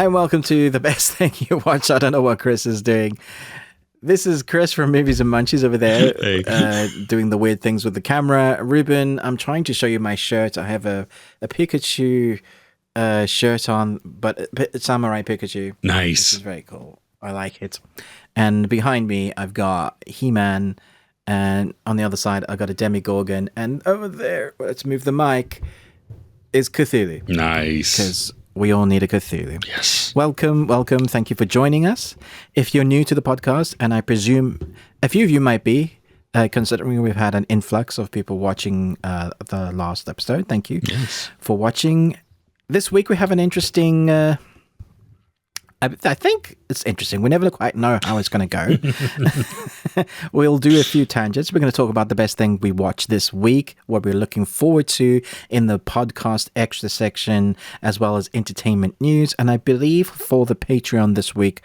and welcome to the best thing you watch. I don't know what Chris is doing. This is Chris from Movies and Munchies over there, doing the weird things with the camera. Ruben, I'm trying to show you my shirt. I have a Pikachu shirt on, but Samurai Pikachu. Nice. This is very cool. I like it. And behind me, I've got He-Man, and on the other side, I've got a Demigorgon, and over there, let's move the mic, is Cthulhu. Nice. Because we all need a Cthulhu. Yes. Welcome. Thank you for joining us. If you're new to the podcast, and I presume a few of you might be, considering we've had an influx of people watching the last episode. Thank you for watching. This week we have an interesting... I think it's interesting. We never quite know how it's going to go. We'll do a few tangents. We're going to talk about the best thing we watched this week, what we're looking forward to in the podcast extra section, as well as entertainment news. And I believe for the Patreon this week,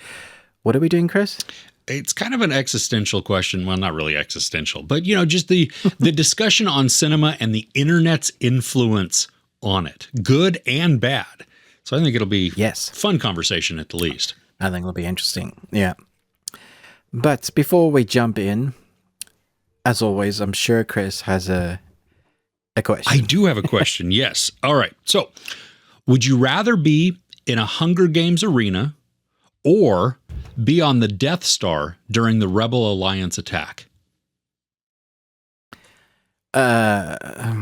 what are we doing, Chris? It's kind of an existential question. Well, not really existential, but, you know, just the discussion on cinema and the internet's influence on it, good and bad. So I think it'll be fun conversation at the least. I think it'll be interesting. Yeah. But before we jump in, as always, I'm sure Chris has a question. I do have a question. Yes. All right. So would you rather be in a Hunger Games arena or be on the Death Star during the Rebel Alliance attack? I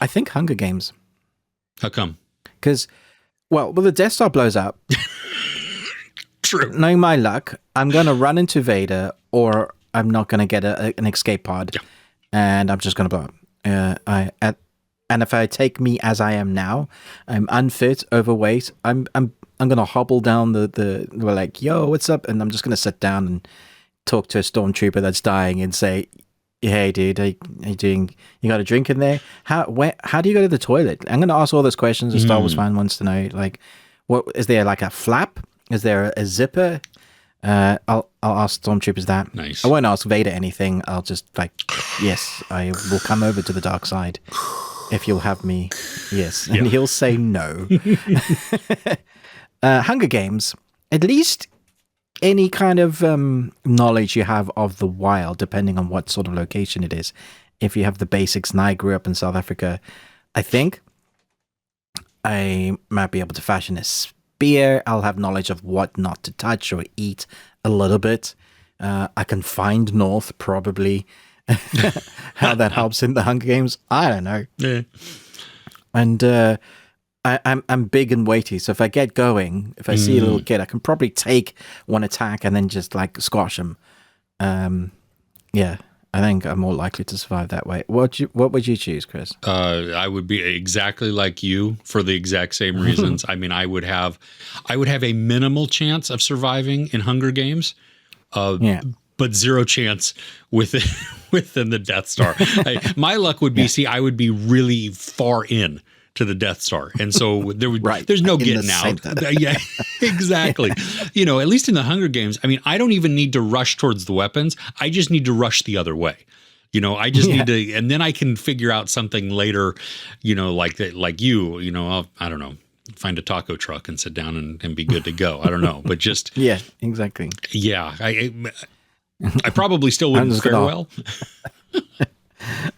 think Hunger Games. How come? Because, well, the Death Star blows up. True. Knowing my luck, I'm going to run into Vader, or I'm not going to get an escape pod, and I'm just going to blow up. And if I take me as I am now, I'm unfit, overweight. I'm going to hobble down we're like, yo, what's up? And I'm just going to sit down and talk to a stormtrooper that's dying and say, hey, dude, how you doing? You got a drink in there? How do you go to the toilet? I'm going to ask all those questions a Star Wars fan wants to know. Like, what is there? Like a flap? Is there a zipper? I'll ask stormtroopers that. Nice. I won't ask Vader anything. I'll just yes, I will come over to the dark side if you'll have me. Yes, and he'll say no. Hunger Games, at least. Any kind of knowledge you have of the wild, depending on what sort of location it is. If you have the basics, and I grew up in South Africa, I think I might be able to fashion a spear. I'll have knowledge of what not to touch or eat a little bit. I can find North, probably. How that helps in the Hunger Games, I don't know. Yeah. And I'm big and weighty, so if I get going, if I see a little kid, I can probably take one attack and then just like squash him. Yeah, I think I'm more likely to survive that way. What would you choose, Chris? I would be exactly like you for the exact same reasons. I mean, I would have a minimal chance of surviving in Hunger Games. But zero chance within the Death Star. My luck would be, I would be really far in to the Death Star, and so there's no getting out. Yeah, exactly. You know, at least in the Hunger Games, I mean, I don't even need to rush towards the weapons. I just need to rush the other way. You know, I just need to, and then I can figure out something later. You know, like you. You know, I don't know, find a taco truck and sit down and be good to go. I don't know, but just exactly. Yeah, I probably still wouldn't fare well.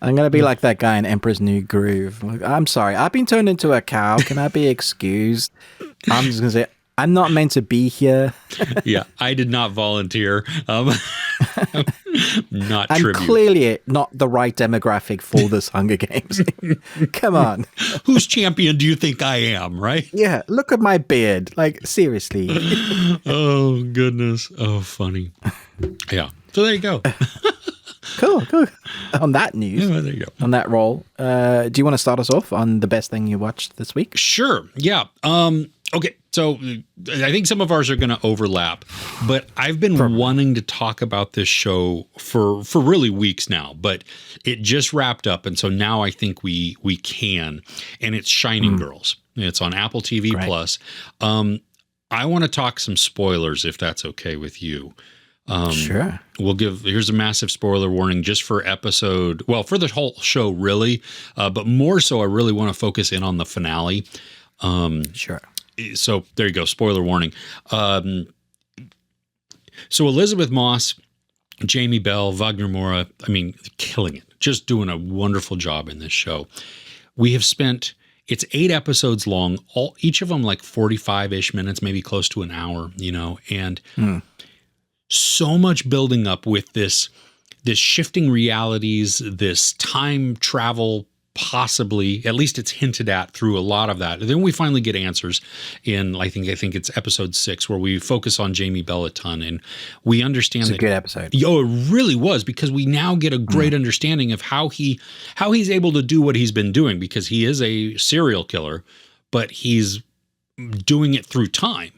I'm going to be like that guy in Emperor's New Groove. Like, I'm sorry, I've been turned into a cow. Can I be excused? I'm just going to say, I'm not meant to be here. Yeah, I did not volunteer. Not I'm tribute. Clearly not the right demographic for this Hunger Games. Come on. Whose champion do you think I am, right? Yeah, look at my beard. Like, seriously. Oh, goodness. Oh, funny. Yeah, so there you go. Cool. On that news, there you go. On that roll, do you want to start us off on the best thing you watched this week? Sure. Yeah. Okay. So I think some of ours are going to overlap, but I've been wanting to talk about this show for really weeks now, but it just wrapped up. And so now I think we can, and it's Shining Girls. It's on Apple TV Plus. I want to talk some spoilers if that's okay with you. Sure. Here's a massive spoiler warning just for for the whole show, really. But more so, I really want to focus in on the finale. Sure. so there you go. Spoiler warning. So Elizabeth Moss, Jamie Bell, Wagner Moura, I mean, killing it. Just doing a wonderful job in this show. We have spent, it's 8 episodes long, each of them like 45-ish minutes, maybe close to an hour, and so much building up with this shifting realities, this time travel, possibly, at least it's hinted at through a lot of that. And then we finally get answers in, I think it's episode 6, where we focus on Jamie Bell a ton, and we understand it's a good episode. Oh, it really was, because we now get a great understanding of how he's able to do what he's been doing, because he is a serial killer, but he's doing it through time.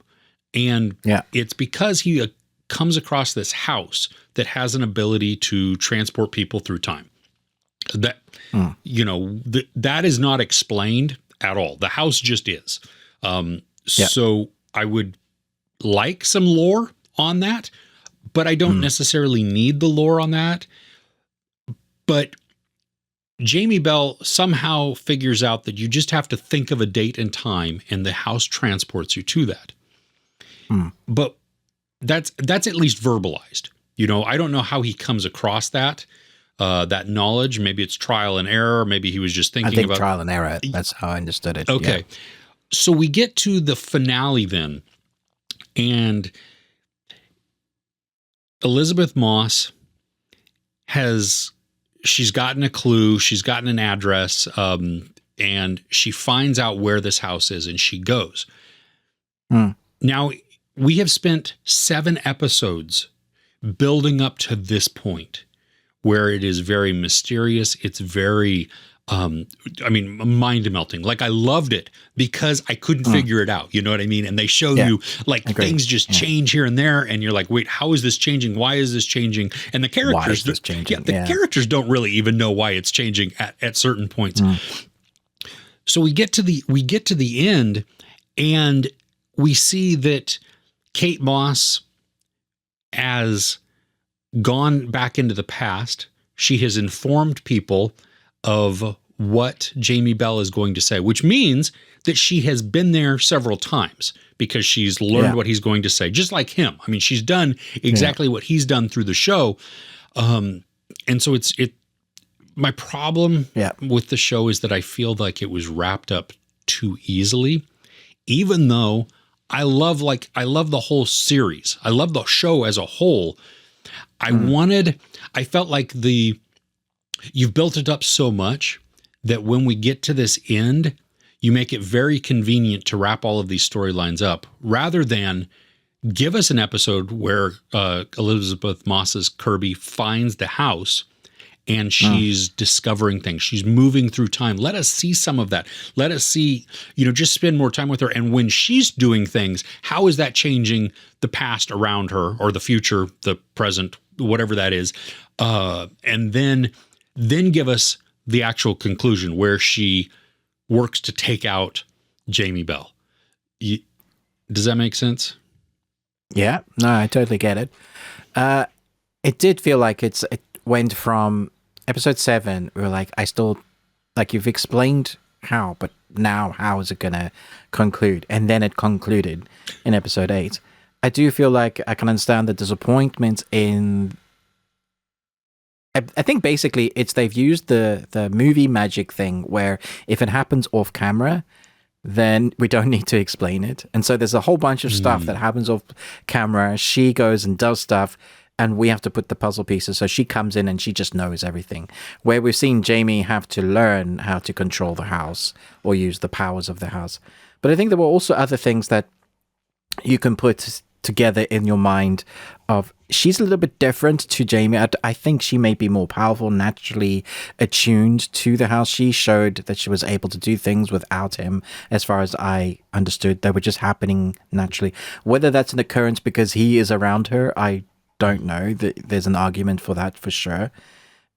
And it's because he comes across this house that has an ability to transport people through time. That that is not explained at all. The house just is. So I would like some lore on that, but I don't necessarily need the lore on that. But Jamie Bell somehow figures out that you just have to think of a date and time, and the house transports you to that. But that's at least verbalized. I don't know how he comes across that knowledge. Maybe it's trial and error. Maybe he was just thinking about trial and error. That's how I understood it. Okay. Yeah. So we get to the finale then, and Elizabeth Moss she's gotten a clue. She's gotten an address, and she finds out where this house is, and she goes. Now, we have spent 7 episodes building up to this point, where it is very mysterious. It's very, mind-melting. Like, I loved it because I couldn't figure it out. You know what I mean? And they show you, like, things just change here and there, and you're like, wait, how is this changing? Why is this changing? And the characters, why is this changing? The characters don't really even know why it's changing at certain points. So we get to the end, and we see that Kate Moss has gone back into the past. She has informed people of what Jamie Bell is going to say, which means that she has been there several times, because she's learned what he's going to say, just like him. I mean, she's done exactly what he's done through the show. And so my problem with the show is that I feel like it was wrapped up too easily, even though I love the whole series. I love the show as a whole. I felt like you've built it up so much that when we get to this end, you make it very convenient to wrap all of these storylines up, rather than give us an episode where Elizabeth Moss's Kirby finds the house and she's discovering things. She's moving through time. Let us see some of that. Let us see, just spend more time with her. And when she's doing things, how is that changing the past around her, or the future, the present, whatever that is? And then give us the actual conclusion where she works to take out Jamie Bell. Does that make sense? Yeah, no, I totally get it. It did feel like it went from episode 7, we were like, you've explained how, but now how is it going to conclude? And then it concluded in episode 8. I do feel like I can understand the disappointment in... I think basically they've used the movie magic thing, where if it happens off camera, then we don't need to explain it. And so there's a whole bunch of stuff that happens off camera. She goes and does stuff, and we have to put the puzzle pieces. So she comes in and she just knows everything. Where we've seen Jamie have to learn how to control the house or use the powers of the house. But I think there were also other things that you can put together in your mind of, she's a little bit different to Jamie. I think she may be more powerful, naturally attuned to the house. She showed that she was able to do things without him, as far as I understood. They were just happening naturally. Whether that's an occurrence because he is around her, I don't know. There's an argument for that for sure.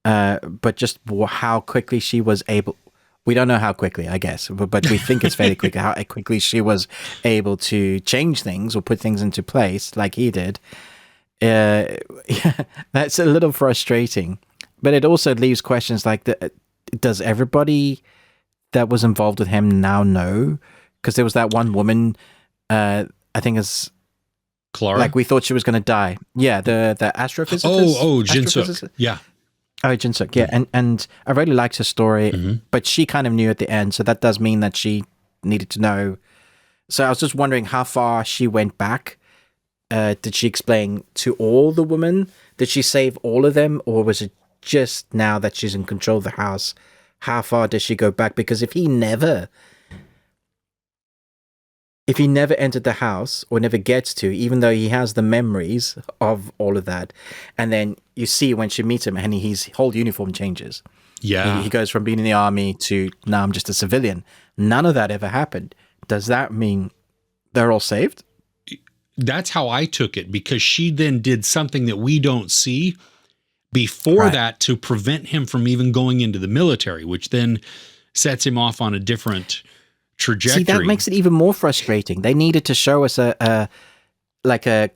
But just how quickly she was able... We don't know how quickly, I guess, but we think it's fairly quick, how quickly she was able to change things or put things into place like he did. Yeah, that's a little frustrating. But it also leaves questions like, does everybody that was involved with him now know? Because there was that one woman I think it's Clara? like we thought she was going to die. Yeah, the astrophysicist. Jinsuk. Yeah. Oh, Jinsuk. Yeah, and I really liked her story, but she kind of knew at the end, so that does mean that she needed to know. So I was just wondering how far she went back. Did she explain to all the women? Did she save all of them, or was it just now that she's in control of the house? How far does she go back? Because if he never entered the house, or never gets to, even though he has the memories of all of that, and then you see when she meets him and his whole uniform changes. Yeah. He goes from being in the army to now I'm just a civilian. None of that ever happened. Does that mean they're all saved? That's how I took it, because she then did something that we don't see before that to prevent him from even going into the military, which then sets him off on a different trajectory. See, that makes it even more frustrating. They needed to show us a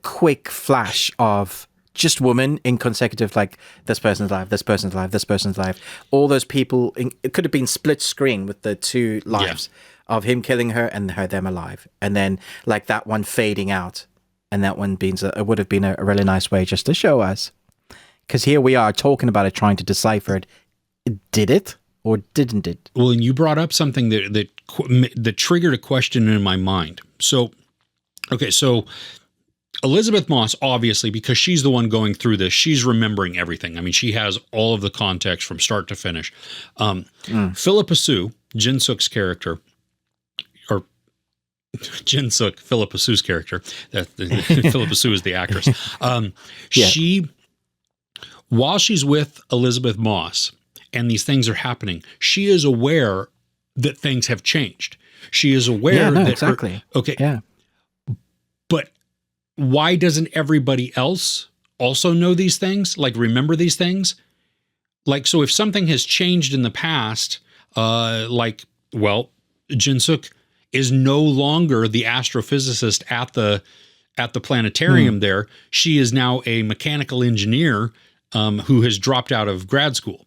quick flash of just women in consecutive, like this person's alive, this person's alive, this person's alive. All those people, it could have been split screen with the two lives of him killing her and them alive. And then like that one fading out and that one being, it would have been a really nice way just to show us. Because here we are talking about it, trying to decipher it. Did it or didn't it? Well, and you brought up something that triggered a question in my mind. So Elizabeth Moss, obviously, because she's the one going through this, she's remembering everything. I mean, she has all of the context from start to finish. Philippa Sue, Jinsuk's character, or Jinsuk, Philippa Sue's character, Philippa Sue is the actress. She, while she's with Elizabeth Moss and these things are happening, she is aware that things have changed. She is aware that exactly. But why doesn't everybody else also know these things? Like remember these things? Like, so if something has changed in the past, Jinsuk is no longer the astrophysicist at the planetarium there. She is now a mechanical engineer who has dropped out of grad school.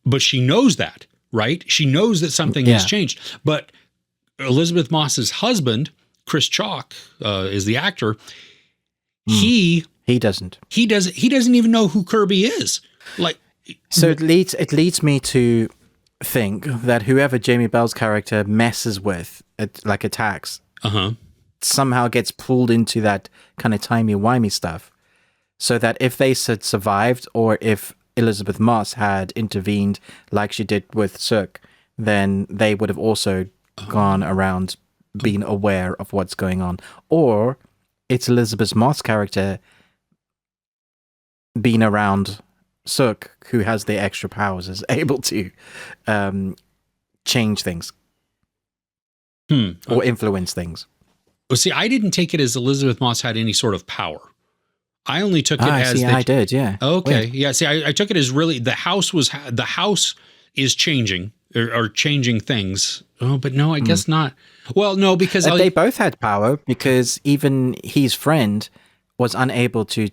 But she knows that, right? She knows that something has changed. But Elizabeth Moss's husband, Chris Chalk, is the actor. He doesn't even know who Kirby is. Like, so it leads me to think that whoever Jamie Bell's character messes with, attacks, somehow gets pulled into that kind of timey-wimey stuff, so that if they had survived, or if Elizabeth Moss had intervened like she did with Suk, then they would have also gone around being aware of what's going on. Or it's Elizabeth Moss' character being around Suk, who has the extra powers, is able to change things or influence things. Well, see, I didn't take it as Elizabeth Moss had any sort of power. I only took it as I did, yeah. Okay, Weird. yeah. See, I took it as really the house is changing or changing things. Oh, but no, I guess not. Well, no, because they both had power, because even his friend was unable to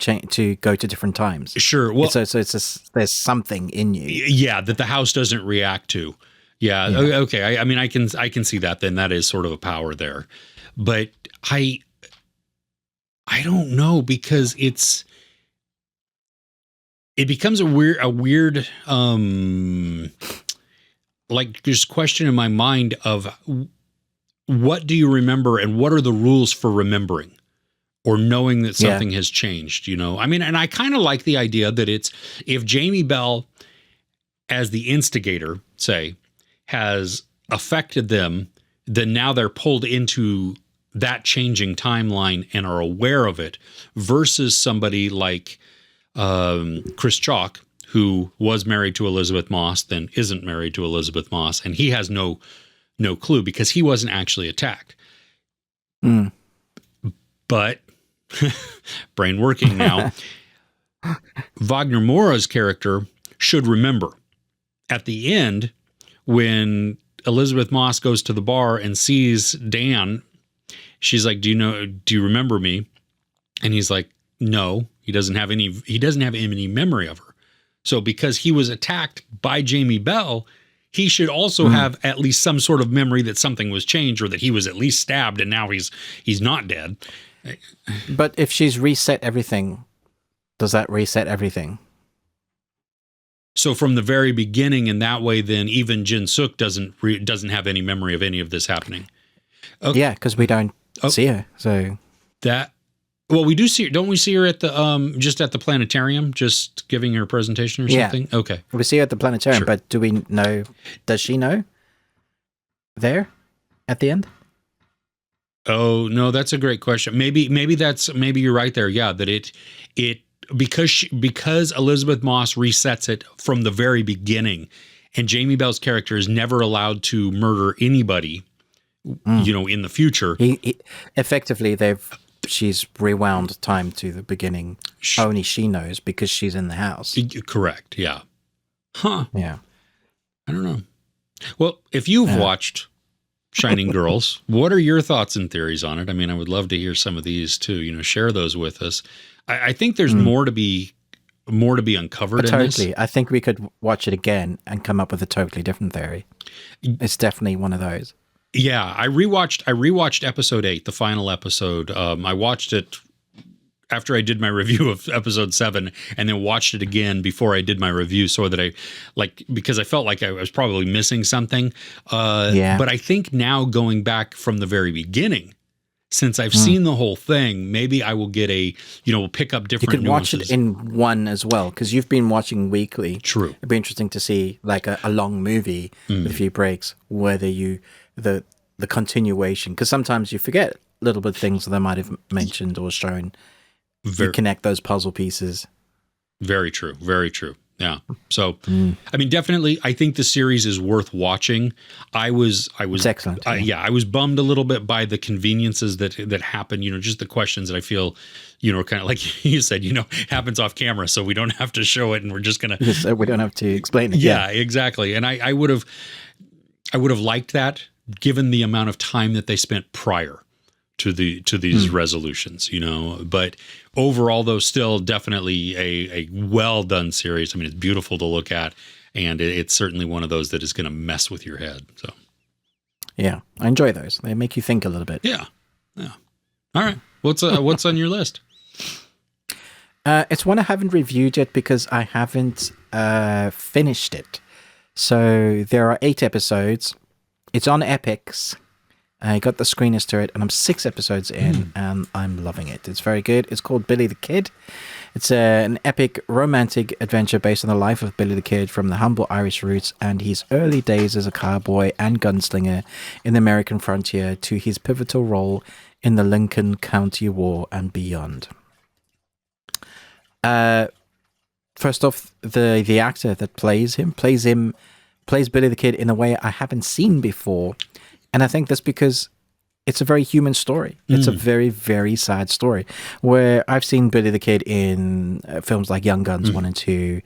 go to different times. Sure. Well, so it's there's something in you. Yeah, that the house doesn't react to. Yeah. Okay. I mean, I can see that. Then that is sort of a power there, but I don't know, because it becomes a weird like just question in my mind of what do you remember and what are the rules for remembering or knowing that something has changed, you know? I mean, and I kind of like the idea that it's, if Jamie Bell as the instigator, say, has affected them, then now they're pulled into that changing timeline and are aware of it, versus somebody like Chris Chalk, who was married to Elizabeth Moss, then isn't married to Elizabeth Moss, and he has no clue because he wasn't actually attacked. But brain working now, Wagner Moura's character should remember at the end when Elizabeth Moss goes to the bar and sees Dan. She's like, do you remember me? And he's like, no, he doesn't have any memory of her. So because he was attacked by Jamie Bell, he should also have at least some sort of memory that something was changed or that he was at least stabbed and now he's not dead. But if she's reset everything, does that reset everything? So from the very beginning, in that way, then even Jin Suk doesn't have any memory of any of this happening. Okay. Yeah, because we don't see her. So well, we do see her. Don't we see her at the just at the planetarium, just giving her a presentation or something? Yeah. Okay, we see her at the planetarium, but do we know? Does she know? There, at the end. Oh no, that's a great question. Maybe you're right there. Yeah, that it because Elizabeth Moss resets it from the very beginning, and Jamie Bell's character is never allowed to murder anybody, in the future. Effectively, she's rewound time to the beginning. Only she knows because she's in the house. Correct. Yeah. Huh. Yeah. I don't know. Well, if you've watched Shining Girls, what are your thoughts and theories on it? I mean, I would love to hear some of these too. Share those with us. I think there's more to be uncovered in this. Totally. I think we could watch it again and come up with a totally different theory. It's definitely one of those. Yeah, I rewatched episode 8, the final episode. I watched it after I did my review of episode 7, and then watched it again before I did my review, so that because I felt like I was probably missing something. But I think now, going back from the very beginning, since I've seen the whole thing, maybe I will get we'll pick up different nuances. You could watch it in one as well, because you've been watching weekly. True. It'd be interesting to see like a long movie with a few breaks, whether the continuation, because sometimes you forget little bit things that they might have mentioned or shown. You connect those puzzle pieces. Very true. Very true. Yeah. So, I mean, definitely, I think the series is worth watching. It's excellent. I was bummed a little bit by the conveniences that happen. Just the questions that I feel, kind of like you said, happens off camera, so we don't have to show it, and we're just gonna. We don't have to explain it. Yeah, exactly. And I would have liked that, given the amount of time that they spent prior to these resolutions, but overall, though, still definitely a well done series. I mean, it's beautiful to look at, and it's certainly one of those that is going to mess with your head. So, yeah, I enjoy those. They make you think a little bit. Yeah. All right, what's on your list? It's one I haven't reviewed yet because I haven't finished it. So there are 8 episodes. It's on Epix. I got the screeners to it, and I'm 6 episodes in, and I'm loving it. It's very good. It's called Billy the Kid. It's an epic romantic adventure based on the life of Billy the Kid, from the humble Irish roots and his early days as a cowboy and gunslinger in the American frontier to his pivotal role in the Lincoln County War and beyond. First off, the actor that plays Billy the Kid in a way I haven't seen before. And I think that's because it's a very human story. It's a very, very sad story, where I've seen Billy the Kid in films like Young Guns 1 and 2,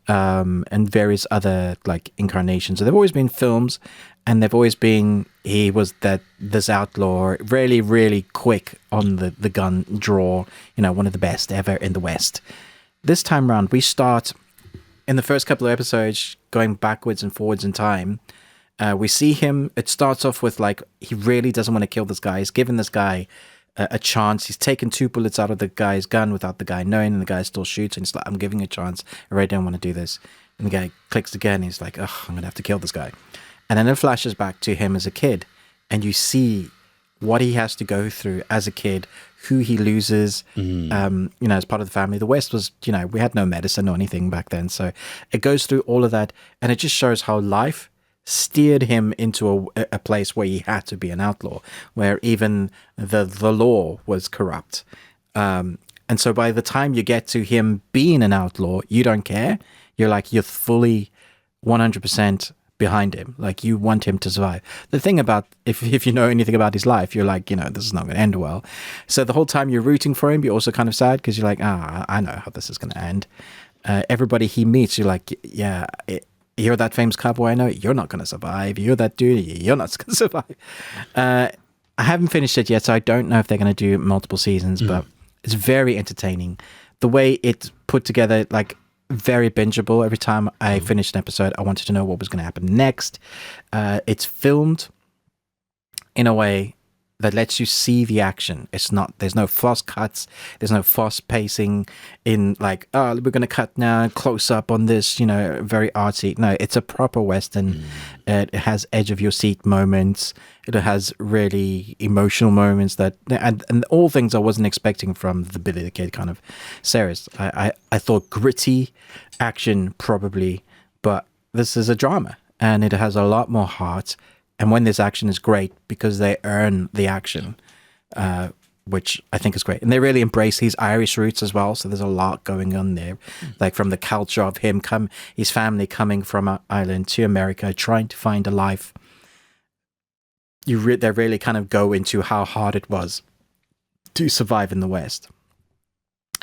and various other like incarnations. So they've always been films, and they've always been, he was this outlaw, really, really quick on the gun draw, one of the best ever in the West. This time around, we start in the first couple of episodes going backwards and forwards in time. We see him, it starts off with like, he really doesn't want to kill this guy. He's given this guy a chance. He's taken 2 bullets out of the guy's gun without the guy knowing, and the guy still shoots, and he's like, I'm giving a chance. I really don't want to do this. And the guy clicks again, and he's like, I'm going to have to kill this guy. And then it flashes back to him as a kid, and you see what he has to go through as a kid, who he loses, as part of the family. The West was, we had no medicine or anything back then. So it goes through all of that, and it just shows how life steered him into a place where he had to be an outlaw, where even the law was corrupt. And so by the time you get to him being an outlaw, you don't care. You're fully 100% behind him. Like, you want him to survive. The thing about, if you know anything about his life, you're like, this is not going to end well. So the whole time you're rooting for him, you're also kind of sad, because you're like, I know how this is going to end. Everybody he meets, you're like, yeah, you're that famous cowboy I know, you're not going to survive. You're that dude, you're not going to survive. I haven't finished it yet, so I don't know if they're going to do multiple seasons, but it's very entertaining. The way it's put together, like, very bingeable. Every time I finished an episode, I wanted to know what was going to happen next. It's filmed in a way that lets you see the action. There's no fast cuts, there's no fast pacing in like, oh, we're going to cut now, close up on this, very artsy. No, it's a proper Western. It has edge of your seat moments. It has really emotional moments and all things I wasn't expecting from the Billy the Kid kind of series. I thought gritty action probably, but this is a drama and it has a lot more heart. And when this action is great because they earn the action, which I think is great. And they really embrace his Irish roots as well. So there's a lot going on there, like from the culture of his family coming from Ireland to America, trying to find a life. They really kind of go into how hard it was to survive in the West.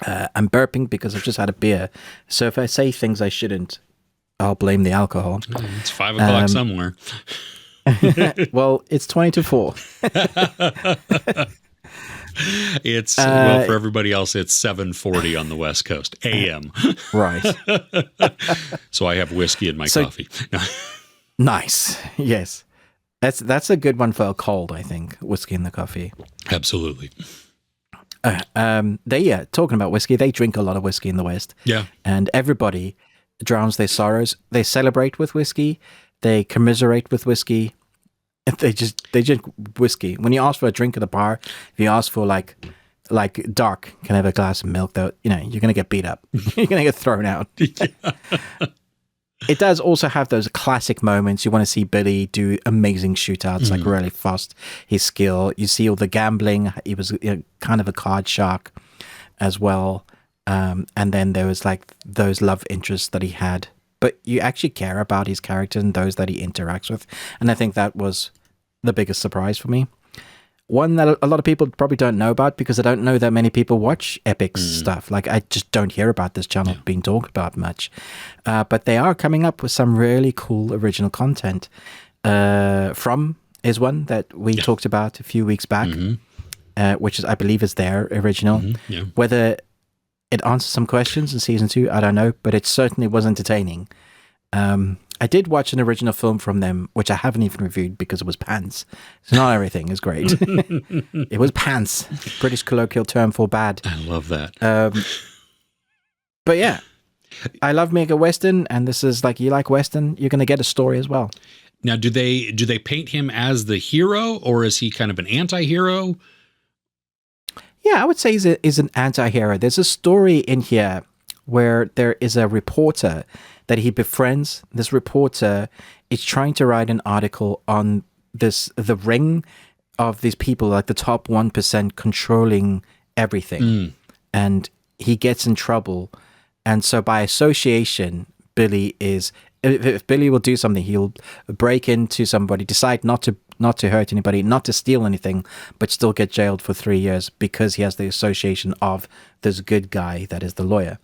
I'm burping because I've just had a beer. So if I say things I shouldn't, I'll blame the alcohol. It's 5 o'clock somewhere. Well, it's 20 to 4. It's well, for everybody else, it's 7:40 on the West Coast AM. Right. So I have whiskey in my coffee. Nice. Yes. That's a good one for a cold, I think. Whiskey in the coffee. Absolutely. Talking about whiskey, they drink a lot of whiskey in the West. Yeah. And everybody drowns their sorrows. They celebrate with whiskey. They commiserate with whiskey. They drink whiskey. When you ask for a drink at the bar, if you ask for like dark, can I have a glass of milk? Though you're going to get beat up. You're going to get thrown out. It does also have those classic moments. You want to see Billy do amazing shootouts, like really fast. His skill. You see all the gambling. He was kind of a card shark as well. And then there was like those love interests that he had. But you actually care about his character and those that he interacts with. And I think that was the biggest surprise for me. One that a lot of people probably don't know about because I don't know that many people watch Epic's stuff. Like, I just don't hear about this channel being talked about much. But they are coming up with some really cool original content. From is one that we talked about a few weeks back, which I believe is their original. Yeah. Whether it answers some questions in season 2, I don't know, but it certainly was entertaining. I did watch an original film from them, which I haven't even reviewed because it was pants. So not everything is great. It was pants, British colloquial term for bad. I love that. But yeah, I love mega Western, and this is like, you like Western, you're going to get a story as well. Now, do they paint him as the hero, or is he kind of an anti-hero? Yeah, I would say he's an anti-hero. There's a story in here where there is a reporter that he befriends. This reporter is trying to write an article on the ring of these people, like the top 1% controlling everything. And he gets in trouble. And so by association, if Billy will do something, he'll break into somebody, decide not to hurt anybody, not to steal anything, but still get jailed for 3 years because he has the association of this good guy that is the lawyer.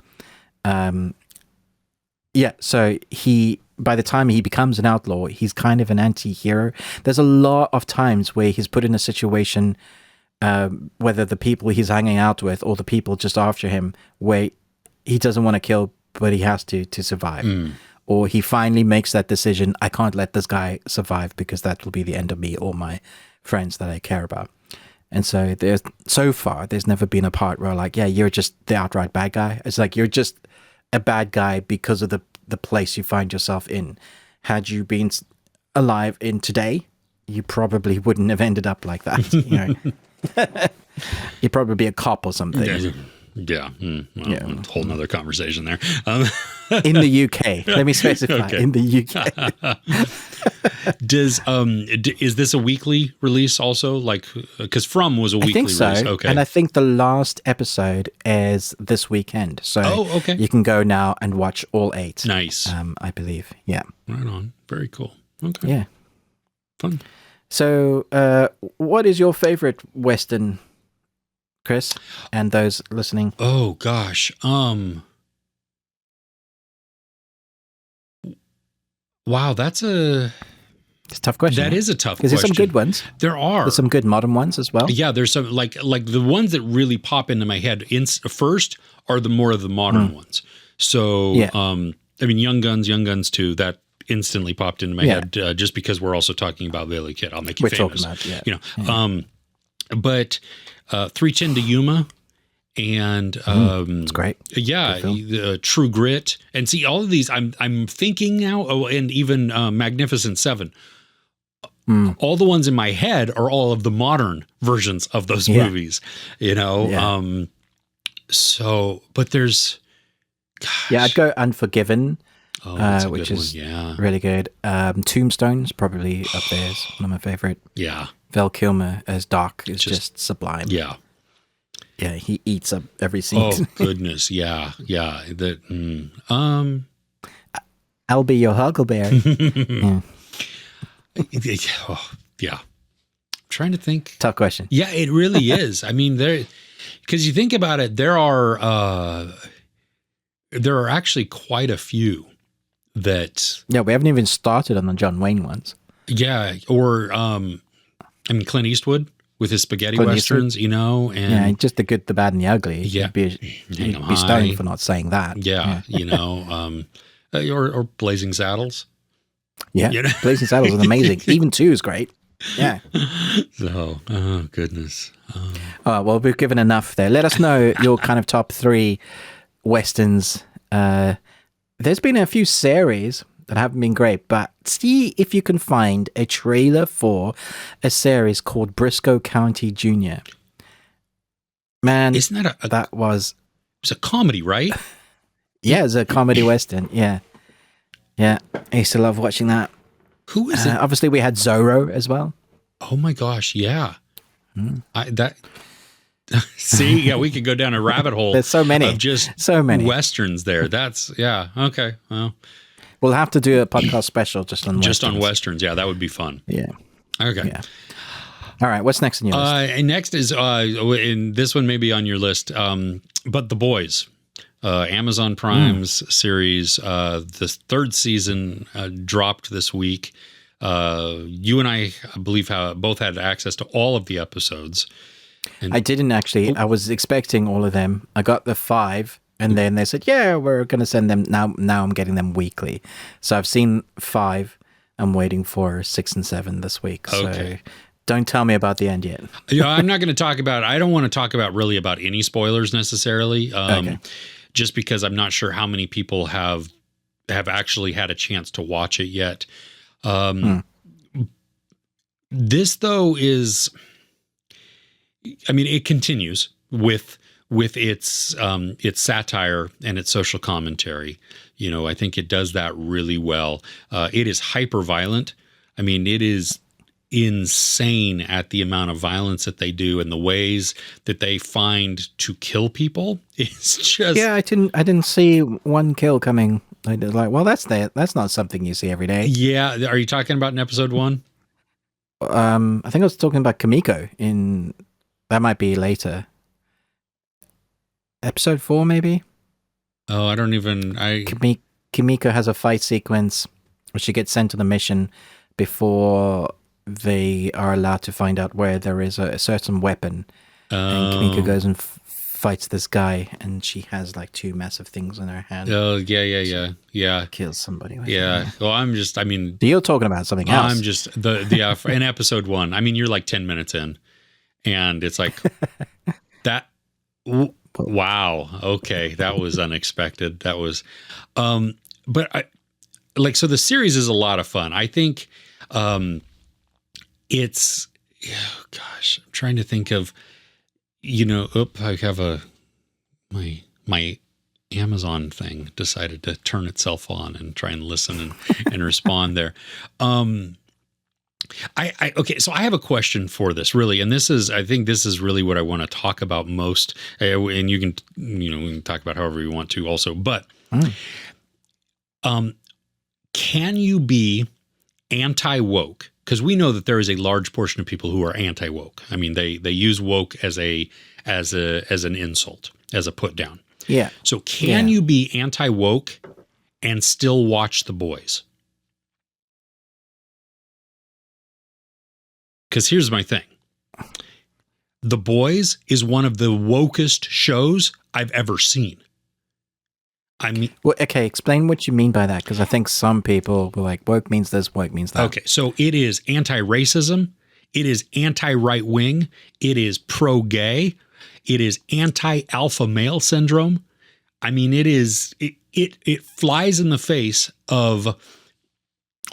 So by the time he becomes an outlaw, he's kind of an anti-hero. There's a lot of times where he's put in a situation, whether the people he's hanging out with or the people just after him, where he doesn't want to kill, but he has to survive. Or he finally makes that decision, I can't let this guy survive because that will be the end of me or my friends that I care about. And so there's never been a part where like, yeah, you're just the outright bad guy. It's like, you're just a bad guy because of the place you find yourself in. Had you been alive in today, you probably wouldn't have ended up like that. You'd probably be a cop or something. Yeah. A whole nother conversation there. In the UK, let me specify. Okay. In the UK. Is this a weekly release also? Like, because From was a weekly release. I think so. Okay. And I think the last episode is this weekend. So you can go now and watch all 8. Nice. I believe. Yeah. Right on. Very cool. Okay. Yeah. Fun. So what is your favorite Western, Chris, and those listening? Oh gosh. Wow, it's a tough question. That is a tough question. Because there's some good ones. There's some good modern ones as well. Yeah, there's some like the ones that really pop into my head first are the more of the modern ones. So, Yeah. I mean, Young Guns 2, that instantly popped into my head just because we're also talking about Lily Kid. I'll make you famous. Talking about, you know, but 310 to Yuma and it's great. Yeah, True Grit, and see all of these. I'm thinking now. Oh, and even Magnificent Seven. All the ones in my head are all of the modern versions of those movies. You know, so but there's. Gosh. Yeah, I'd go Unforgiven, which is really good. Tombstone's probably up there. Is one of my favorite. Yeah. Val Kilmer as Doc is just sublime. Yeah. Yeah, he eats up every scene. Oh, goodness. Yeah. Yeah. I'll be your Huckleberry. Yeah. I'm trying to think. Tough question. Yeah, it really is. I mean, because you think about it, there are actually quite a few that. Yeah, we haven't even started on the John Wayne ones. Yeah, or I mean, Clint Eastwood with his spaghetti westerns, you know, and just the good, the bad, and the ugly. Yeah, you'd be stoned for not saying that. Yeah, you know, or Blazing Saddles. Yeah, you know? Blazing Saddles is amazing. Even 2 is great. Yeah. So, oh goodness. Well, we've given enough there. Let us know your kind of top 3 westerns. There's been a few series that haven't been great, but see if you can find a trailer for a series called Briscoe County Jr. Man, isn't that that was it's a comedy, right? Yeah, it's a comedy western. Yeah, I used to love watching that. Who is it? Obviously, we had Zorro as well. Oh my gosh, yeah. See, yeah, we could go down a rabbit hole. There's so many, of just so many westerns there. That's okay. Well. We'll have to do a podcast special just on westerns. Yeah, that would be fun. Yeah. Okay. Yeah. All right. What's next on your list? And next is, and this one may be on your list, but The Boys, Amazon Prime's series. The 3rd season dropped this week. You and I believe, both had access to all of the episodes. And I didn't actually. I was expecting all of them. I got the 5. And then they said, yeah, we're going to send them now. Now I'm getting them weekly. So I've seen 5. I'm waiting for 6 and 7 this week. Okay. So don't tell me about the end yet. I'm not going to talk about, I don't want to talk about really about any spoilers necessarily. Just because I'm not sure how many people have actually had a chance to watch it yet. This though is, I mean, it continues with its satire and its social commentary. You know, I think it does that really well. It is hyper violent. I mean, it is insane at the amount of violence that they do and the ways that they find to kill people. It's just I didn't see one kill coming. I did like, well, that's not something you see every day. Yeah, are you talking about in episode 1? I think I was talking about Kimiko that might be later. Episode 4, maybe? Oh, I don't even... Kimiko has a fight sequence where she gets sent on a mission before they are allowed to find out where there is a certain weapon. And Kimiko goes and fights this guy, and she has like 2 massive things in her hand. Oh, yeah. Kills somebody. Yeah. Well, you're talking about something else. I'm just... in episode 1, I mean, you're like 10 minutes in, and it's like... that... Wow. Okay. That was unexpected. That was, but so the series is a lot of fun. I think, it's, gosh, I'm trying to think of, I have my Amazon thing decided to turn itself on and try and listen and respond there. Okay, so I have a question for this, really, and I think this is really what I want to talk about most, and you can, we can talk about however you want to also, but, can you be anti-woke? Because we know that there is a large portion of people who are anti-woke. I mean, they use woke as an insult, as a put down. Yeah. So can you be anti-woke and still watch The Boys? Because here's my thing. The Boys is one of the wokest shows I've ever seen. I mean, well, okay, explain what you mean by that, because I think some people were like, woke means this, woke means that. Okay, so it is anti-racism, it is anti-right wing, it is pro-gay, it is anti-alpha male syndrome. I mean, it flies in the face of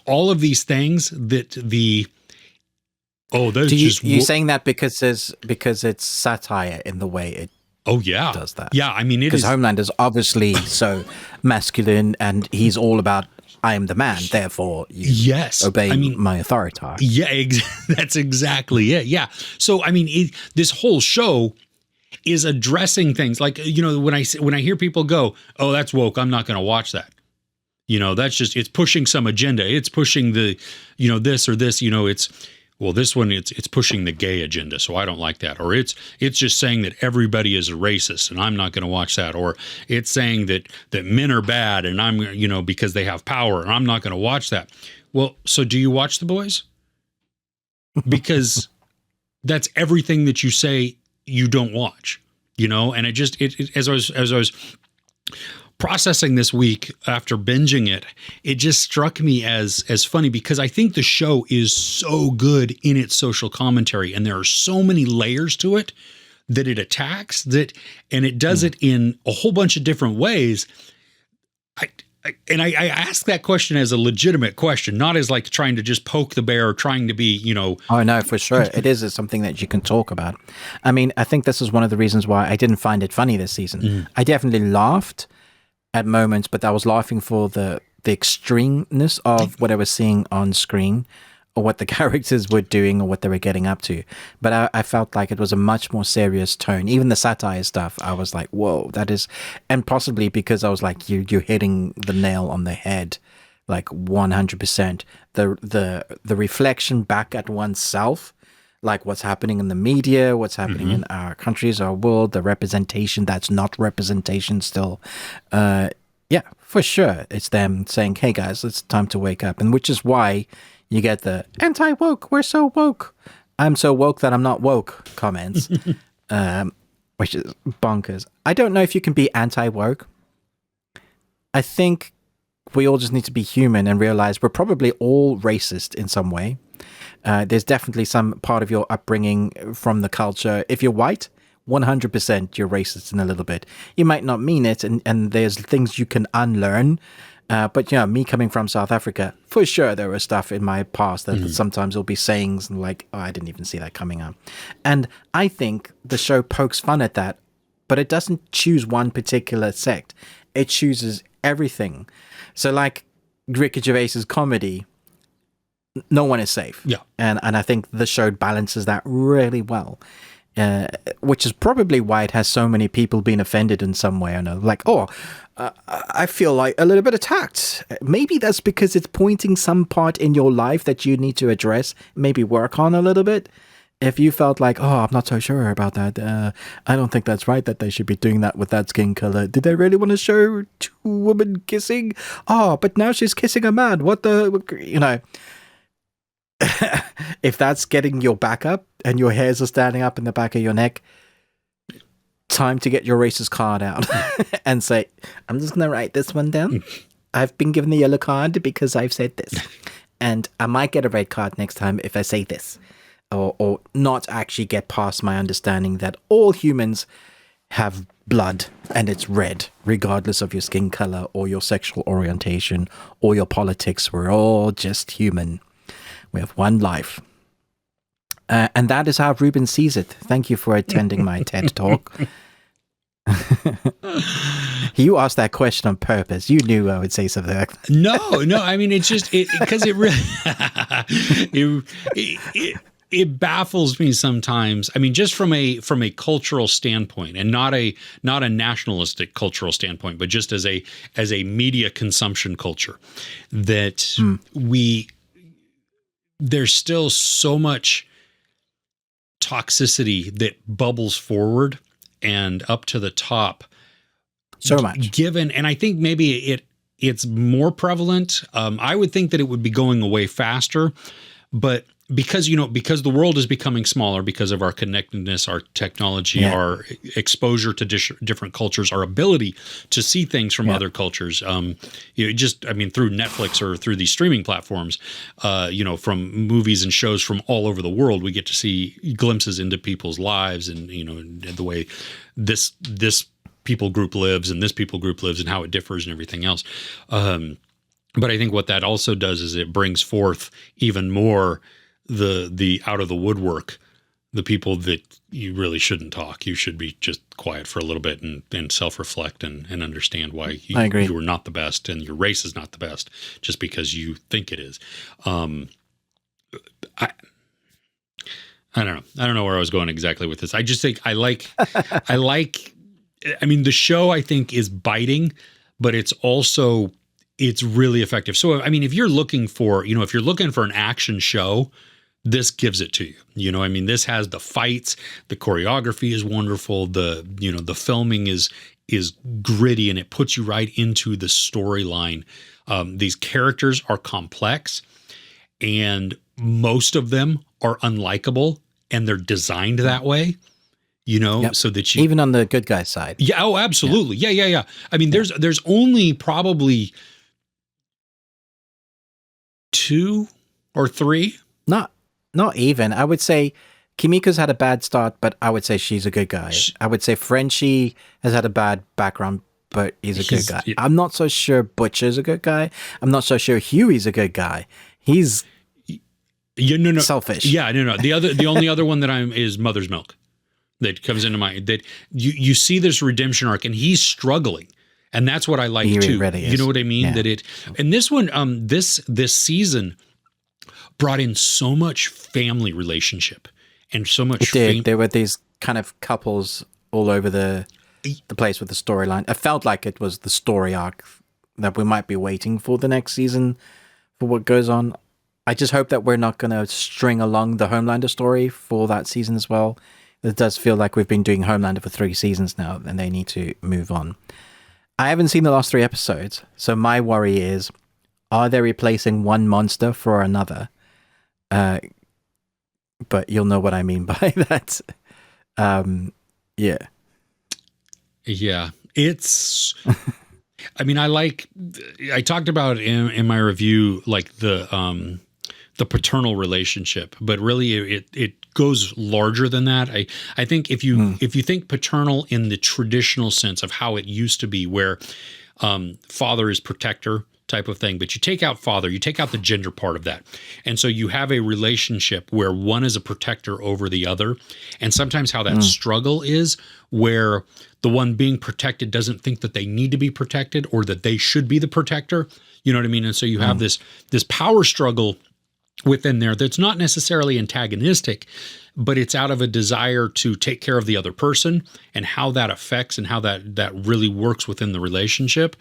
all of these things that you're saying that because it's satire in the way it does that. Yeah, I mean, because Homelander's obviously so masculine, and he's all about I am the man, therefore you obey my authority. Yeah, that's exactly it. Yeah. So I mean, this whole show is addressing things like, you know, when I hear people go, "Oh, that's woke, I'm not going to watch that." You know, that's just, it's pushing some agenda. It's pushing the, you know, this or this, you know, this one, it's pushing the gay agenda. So I don't like that. Or it's just saying that everybody is a racist and I'm not going to watch that. Or it's saying that men are bad and I'm, you know, because they have power and I'm not going to watch that. Well, so do you watch The Boys? Because that's everything that you say you don't watch, you know? And as I was processing this week after binging it, it just struck me as funny, because I think the show is so good in its social commentary, and there are so many layers to it that it attacks that, and it does it in a whole bunch of different ways. I ask that question as a legitimate question, not as like trying to just poke the bear or trying to be, you know. Oh, no, for sure. It is something that you can talk about. I mean, I think this is one of the reasons why I didn't find it funny this season. I definitely laughed at moments, but I was laughing for the extremeness of what I was seeing on screen, or what the characters were doing, or what they were getting up to. But I felt like it was a much more serious tone. Even the satire stuff, I was like, whoa, that is... And possibly because I was like, you're hitting the nail on the head, like 100%. The reflection back at oneself, like what's happening in the media, what's happening in our countries, our world, the representation that's not representation still. Yeah, for sure. It's them saying, hey guys, it's time to wake up. And which is why you get the anti-woke, we're so woke, I'm so woke that I'm not woke comments, which is bonkers. I don't know if you can be anti-woke. I think we all just need to be human and realize we're probably all racist in some way. There's definitely some part of your upbringing from the culture. If you're white, 100% you're racist in a little bit. You might not mean it, and there's things you can unlearn. But, you know, me coming from South Africa, for sure there was stuff in my past that sometimes will be sayings and like, oh, I didn't even see that coming up. And I think the show pokes fun at that, but it doesn't choose one particular sect. It chooses everything. So like Ricky Gervais's comedy, no one is safe. Yeah. And I think the show balances that really well. Which is probably why it has so many people being offended in some way or another. Like, I feel like a little bit attacked. Maybe that's because it's pointing some part in your life that you need to address, maybe work on a little bit. If you felt like, oh, I'm not so sure about that. I don't think that's right that they should be doing that with that skin color. Did they really want to show two women kissing? Oh, but now she's kissing a man. What the, you know. If that's getting your back up and your hairs are standing up in the back of your neck, time to get your racist card out and say, I'm just going to write this one down. I've been given the yellow card because I've said this. And I might get a red card next time if I say this. Or not actually get past my understanding that all humans have blood and it's red, regardless of your skin color or your sexual orientation or your politics. We're all just human. We have one life. And that is how Ruben sees it. Thank you for attending my TED Talk. You asked that question on purpose. You knew I would say something like that. No. I mean, it's just because it really it baffles me sometimes. I mean, just from a cultural standpoint, and not a nationalistic cultural standpoint, but just as a media consumption culture, that there's still so much toxicity that bubbles forward and up to the top. So much. Given, and I think maybe it's more prevalent. I would think that it would be going away faster, but because the world is becoming smaller because of our connectedness, our technology, our exposure to different cultures, our ability to see things from other cultures. Through Netflix or through these streaming platforms, from movies and shows from all over the world, we get to see glimpses into people's lives and the way this people group lives and this people group lives and how it differs and everything else. But I think what that also does is it brings forth even more the out of the woodwork, the people that you really shouldn't talk. You should be just quiet for a little bit and self-reflect and understand why you are not the best and your race is not the best just because you think it is. I don't know. I don't know where I was going exactly with this. I just think the show I think is biting, but it's really effective. So, if you're looking for an action show, this gives it to you. This has the fights, the choreography is wonderful. The filming is gritty and it puts you right into the storyline. These characters are complex and most of them are unlikable and they're designed that way. So that you even on the good guy side. Yeah. Oh, absolutely. Yeah. There's only probably 2 or 3. Not even. I would say Kimiko's had a bad start, but I would say she's a good guy. I would say Frenchie has had a bad background, but he's a good guy. I'm not so sure Butcher's a good guy. I'm not so sure Huey's a good guy. He's selfish. Yeah, no. The only other one that is Mother's Milk. That comes into mind, that you see this redemption arc and he's struggling. And that's what I like too. Really you know what I mean? Yeah. And this one, this season brought in so much family relationship and so much. There were these kind of couples all over the place with the storyline. I felt like it was the story arc that we might be waiting for the next season for what goes on. I just hope that we're not going to string along the Homelander story for that season as well. It does feel like we've been doing Homelander for 3 seasons now, and they need to move on. I haven't seen the last 3 episodes, so my worry is, are they replacing one monster for another? But you'll know what I mean by that. Yeah. Yeah. It's... I talked about in my review, like the paternal relationship, but really it goes larger than that. I think if you think paternal in the traditional sense of how it used to be, where father is protector type of thing, but you take out father, you take out the gender part of that. And so you have a relationship where one is a protector over the other. And sometimes how that struggle is where the one being protected doesn't think that they need to be protected or that they should be the protector. You know what I mean? And so you have this power struggle within there that's not necessarily antagonistic, but it's out of a desire to take care of the other person and how that affects and how that really works within the relationship.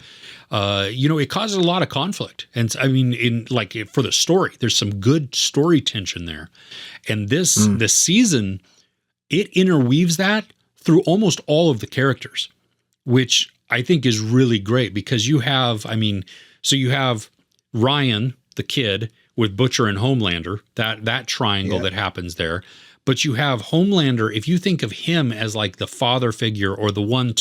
It causes a lot of conflict. And for the story, there's some good story tension there. And this season, it interweaves that through almost all of the characters, which I think is really great because you have Ryan, the kid, with Butcher and Homelander, that triangle that happens there. But you have Homelander, if you think of him as like the father figure or the one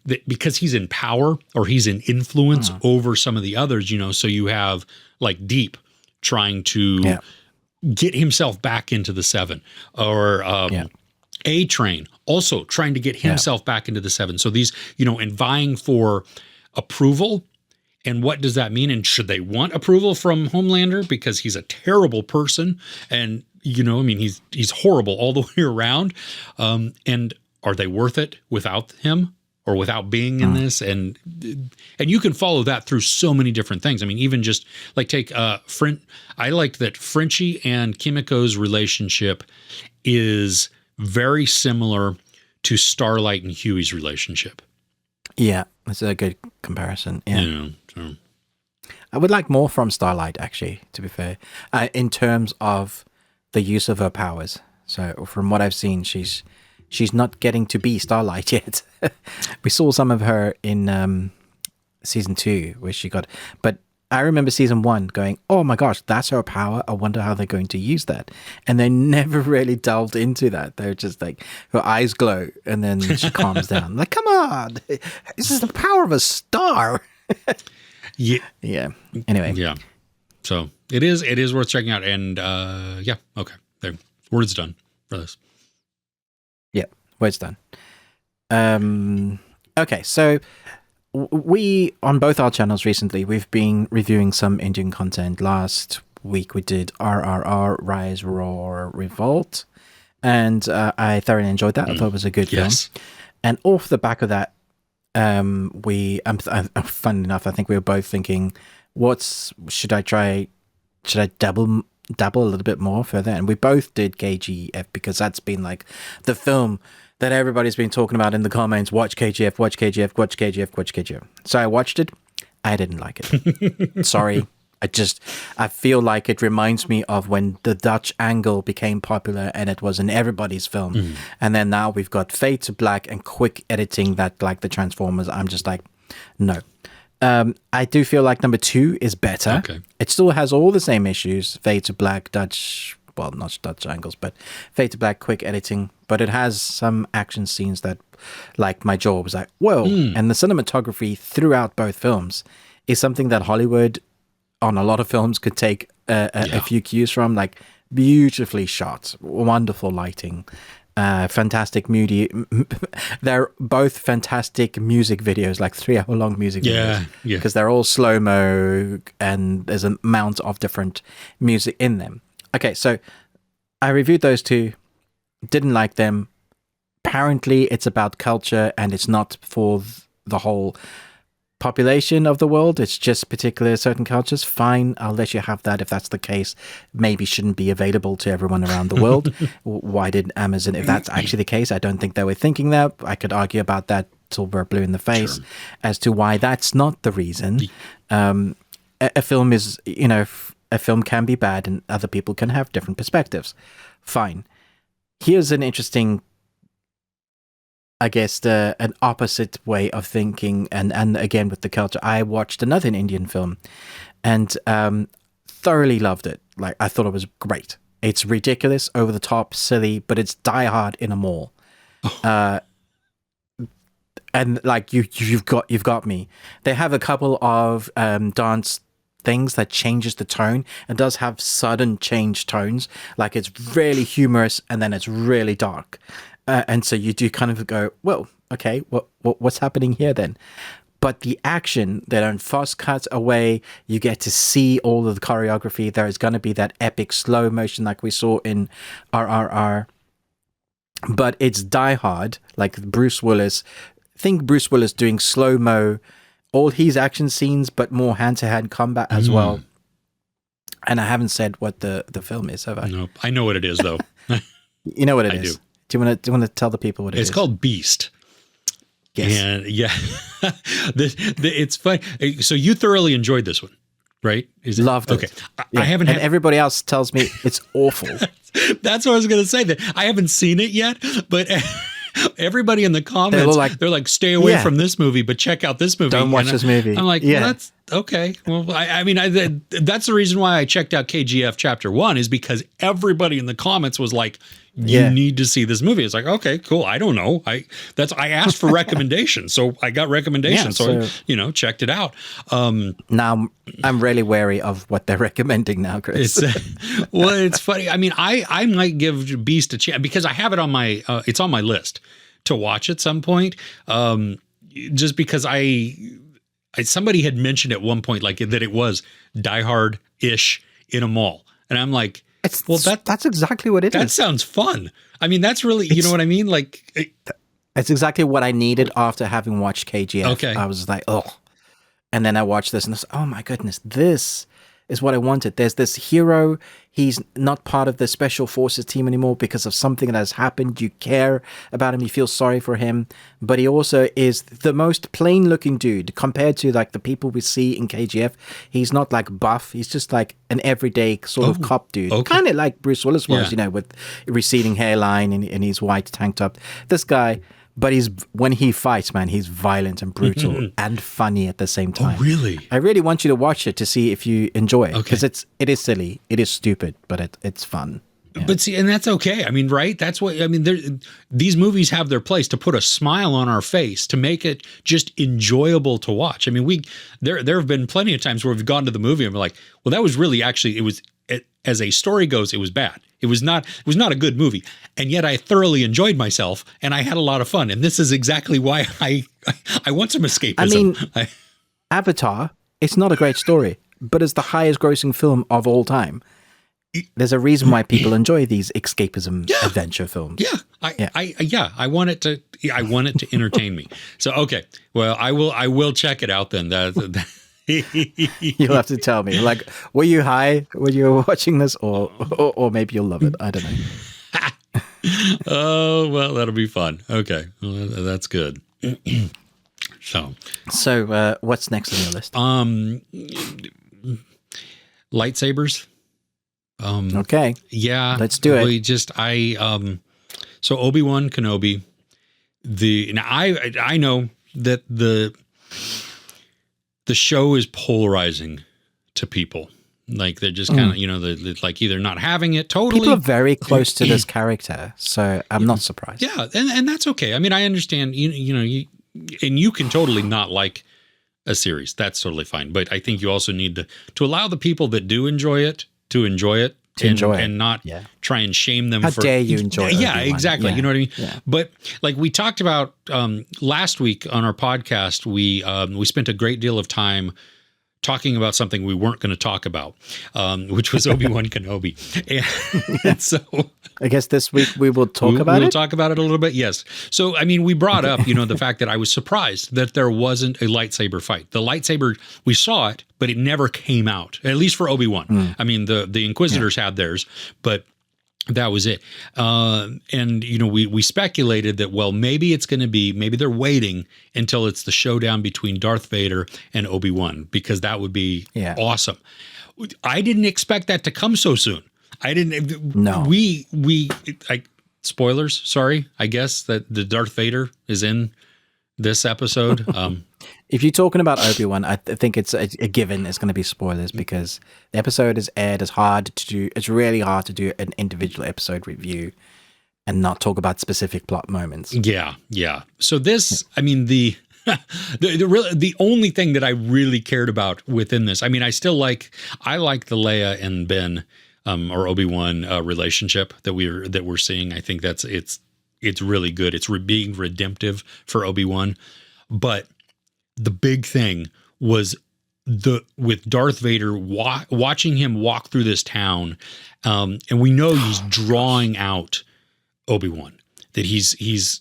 because he's in power or he's in influence over some of the others, so you have like Deep trying to get himself back into the 7 or A-Train also trying to get himself back into the 7. So these, and vying for approval. And what does that mean? And should they want approval from Homelander because he's a terrible person? And, he's horrible all the way around. And are they worth it without him or without being in this? And you can follow that through so many different things. Even just like take I liked that Frenchie and Kimiko's relationship is very similar to Starlight and Huey's relationship. Yeah, that's a good comparison. Yeah. I would like more from Starlight, actually, to be fair, in terms of the use of her powers. So from what I've seen, she's not getting to be Starlight yet. We saw some of her in season 2 where she got, but I remember season 1 going, oh my gosh, that's her power. I wonder how they're going to use that. And they never really delved into that. They're just like, her eyes glow and then she calms down. Like, come on, this is the power of a star. Yeah. Anyway. Yeah. So it is worth checking out. And yeah. Okay. There. Word's done for this. Yeah. Word's done. Okay. So we, on both our channels recently, we've been reviewing some Indian content. Last week we did RRR, Rise, Roar, Revolt. And I thoroughly enjoyed that. I thought it was a good film. And off the back of that, fun enough, I think we were both thinking, should I dabble a little bit more further? And we both did KGF because that's been like the film that everybody's been talking about in the comments. Watch KGF, watch KGF, watch KGF, watch KGF. So I watched it. I didn't like it. Sorry. I feel like it reminds me of when the Dutch angle became popular and it was in everybody's film. And then now we've got fade to black and quick editing that like the Transformers. I'm just like, no. I do feel like number 2 is better. Okay. It still has all the same issues. Fade to black, Dutch, well, not Dutch angles, but fade to black, quick editing. But it has some action scenes that, like, my jaw was like, whoa. And the cinematography throughout both films is something that Hollywood on a lot of films could take a few cues from. Like, beautifully shot, wonderful lighting, fantastic moody. They're both fantastic music videos, like 3-hour-long music videos, because they're all slow-mo and there's an amount of different music in them. Okay, so I reviewed those 2, didn't like them. Apparently it's about culture and it's not for the whole population of the world. It's just particular certain cultures. Fine, I'll let you have that if that's the case. Maybe shouldn't be available to everyone around the world. Why did Amazon, if that's actually the case, I don't think they were thinking that. I could argue about that till we're blue in the face as to why that's not the reason. A film is, a film can be bad and other people can have different perspectives. Fine. Here's an interesting, I guess, an opposite way of thinking, and again with the culture. I watched another Indian film and thoroughly loved it. Like, I thought it was great. It's ridiculous, over the top, silly, but it's Die Hard in a mall. And like you've got me. They have a couple of dance things that changes the tone and does have sudden change tones. Like, it's really humorous and then it's really dark. And so you do kind of go, well, okay, what's happening here then? But the action, they don't fast cut away. You get to see all of the choreography. There is going to be that epic slow motion like we saw in RRR. But it's Die Hard, like Bruce Willis. Think Bruce Willis doing slow-mo, all his action scenes, but more hand-to-hand combat as well. And I haven't said what the film is, have I? No, I know what it is, though. You know what it is? Do. Do you want to tell the people what it is? It's called Beast. Yes. And it's fun. So you thoroughly enjoyed this one, right? Loved it. Okay. I haven't. And everybody else tells me it's awful. That's what I was going to say. That I haven't seen it yet, but everybody in the comments, they're like, stay away from this movie, but check out this movie. Don't watch this movie. I'm like, well, that's okay. Well, I mean, that's the reason why I checked out KGF Chapter 1 is because everybody in the comments was like, you need to see this movie. It's like, okay, cool. I don't know. I asked for recommendations, so I got recommendations. So I, checked it out. Now I'm really wary of what they're recommending now, Chris. It's funny. I mean, I might give Beast a chance because I have it on my, it's on my list to watch at some point. Just because somebody had mentioned at one point, like that it was Die Hard-ish in a mall. And I'm like, that's exactly what it is. That sounds fun. I mean, that's really, you know what I mean? Like, it's exactly what I needed after having watched KGF. Okay. I was like, oh. And then I watched this and I was, oh my goodness, this is what I wanted. There's this hero. He's not part of the special forces team anymore because of something that has happened. You care about him. You feel sorry for him. But he also is the most plain looking dude compared to like the people we see in KGF. He's not like buff. He's just like an everyday sort of cop dude. Okay. Kind of like Bruce Willis was, with receding hairline and his white tank top. This guy, but when he fights, man, he's violent and brutal and funny at the same time. Oh, really? I really want you to watch it to see if you enjoy it, because it is silly, it is stupid, but it's fun. Yeah. But see, and that's okay. I mean, right? That's what I mean. These movies have their place to put a smile on our face, to make it just enjoyable to watch. I mean, there have been plenty of times where we've gone to the movie and we're like, well, that was really actually as a story goes, it was bad. It was not a good movie, and yet I thoroughly enjoyed myself and I had a lot of fun. And this is exactly why I want some escapism. I mean, Avatar, it's not a great story, but it's the highest grossing film of all time. There's a reason why people enjoy these escapism adventure films. Yeah. I want it to entertain me. So, okay. Well, I will check it out then. You'll have to tell me. Like, were you high when you were watching this, or maybe you'll love it. I don't know. Oh, well, that'll be fun. Okay. Well, that's good. So, what's next on your list? Lightsabers. Okay. Yeah. Let's do it. So Obi-Wan Kenobi, I know that the show is polarizing to people. Like, they're just kind of, they're like either not having it totally. People are very close to this character, so I'm not surprised. Yeah. And that's okay. I mean, I understand, and you can totally not like a series. That's totally fine. But I think you also need to allow the people that do enjoy it to enjoy it. And not try and shame them. How dare you enjoy it? Yeah, Obi-Wan. exactly. Yeah. You know what I mean? Yeah. But like we talked about last week on our podcast, we spent a great deal of time talking about something we weren't going to talk about, which was Obi-Wan Kenobi. And so I guess this week we will talk about it. We'll talk about it a little bit. Yes. So, I mean, we brought up, the fact that I was surprised that there wasn't a lightsaber fight. The lightsaber, we saw it, but it never came out, at least for Obi-Wan. I mean, the Inquisitors had theirs, but that was it. And, we speculated that, well, maybe they're waiting until it's the showdown between Darth Vader and Obi-Wan, because that would be awesome. I didn't expect that to come so soon. I didn't. No. Spoilers. Sorry. I guess that the Darth Vader is in this episode. If you're talking about Obi-Wan, I think it's a given. It's going to be spoilers, because the episode is aired. It's really hard to do an individual episode review and not talk about specific plot moments. Yeah. So this, I mean, the only thing that I really cared about within this, I mean, I like the Leia and Ben. Or Obi-Wan relationship that we're seeing. I think it's really good. It's being redemptive for Obi-Wan. But the big thing was with Darth Vader watching him walk through this town, and we know he's drawing out Obi-Wan. That he's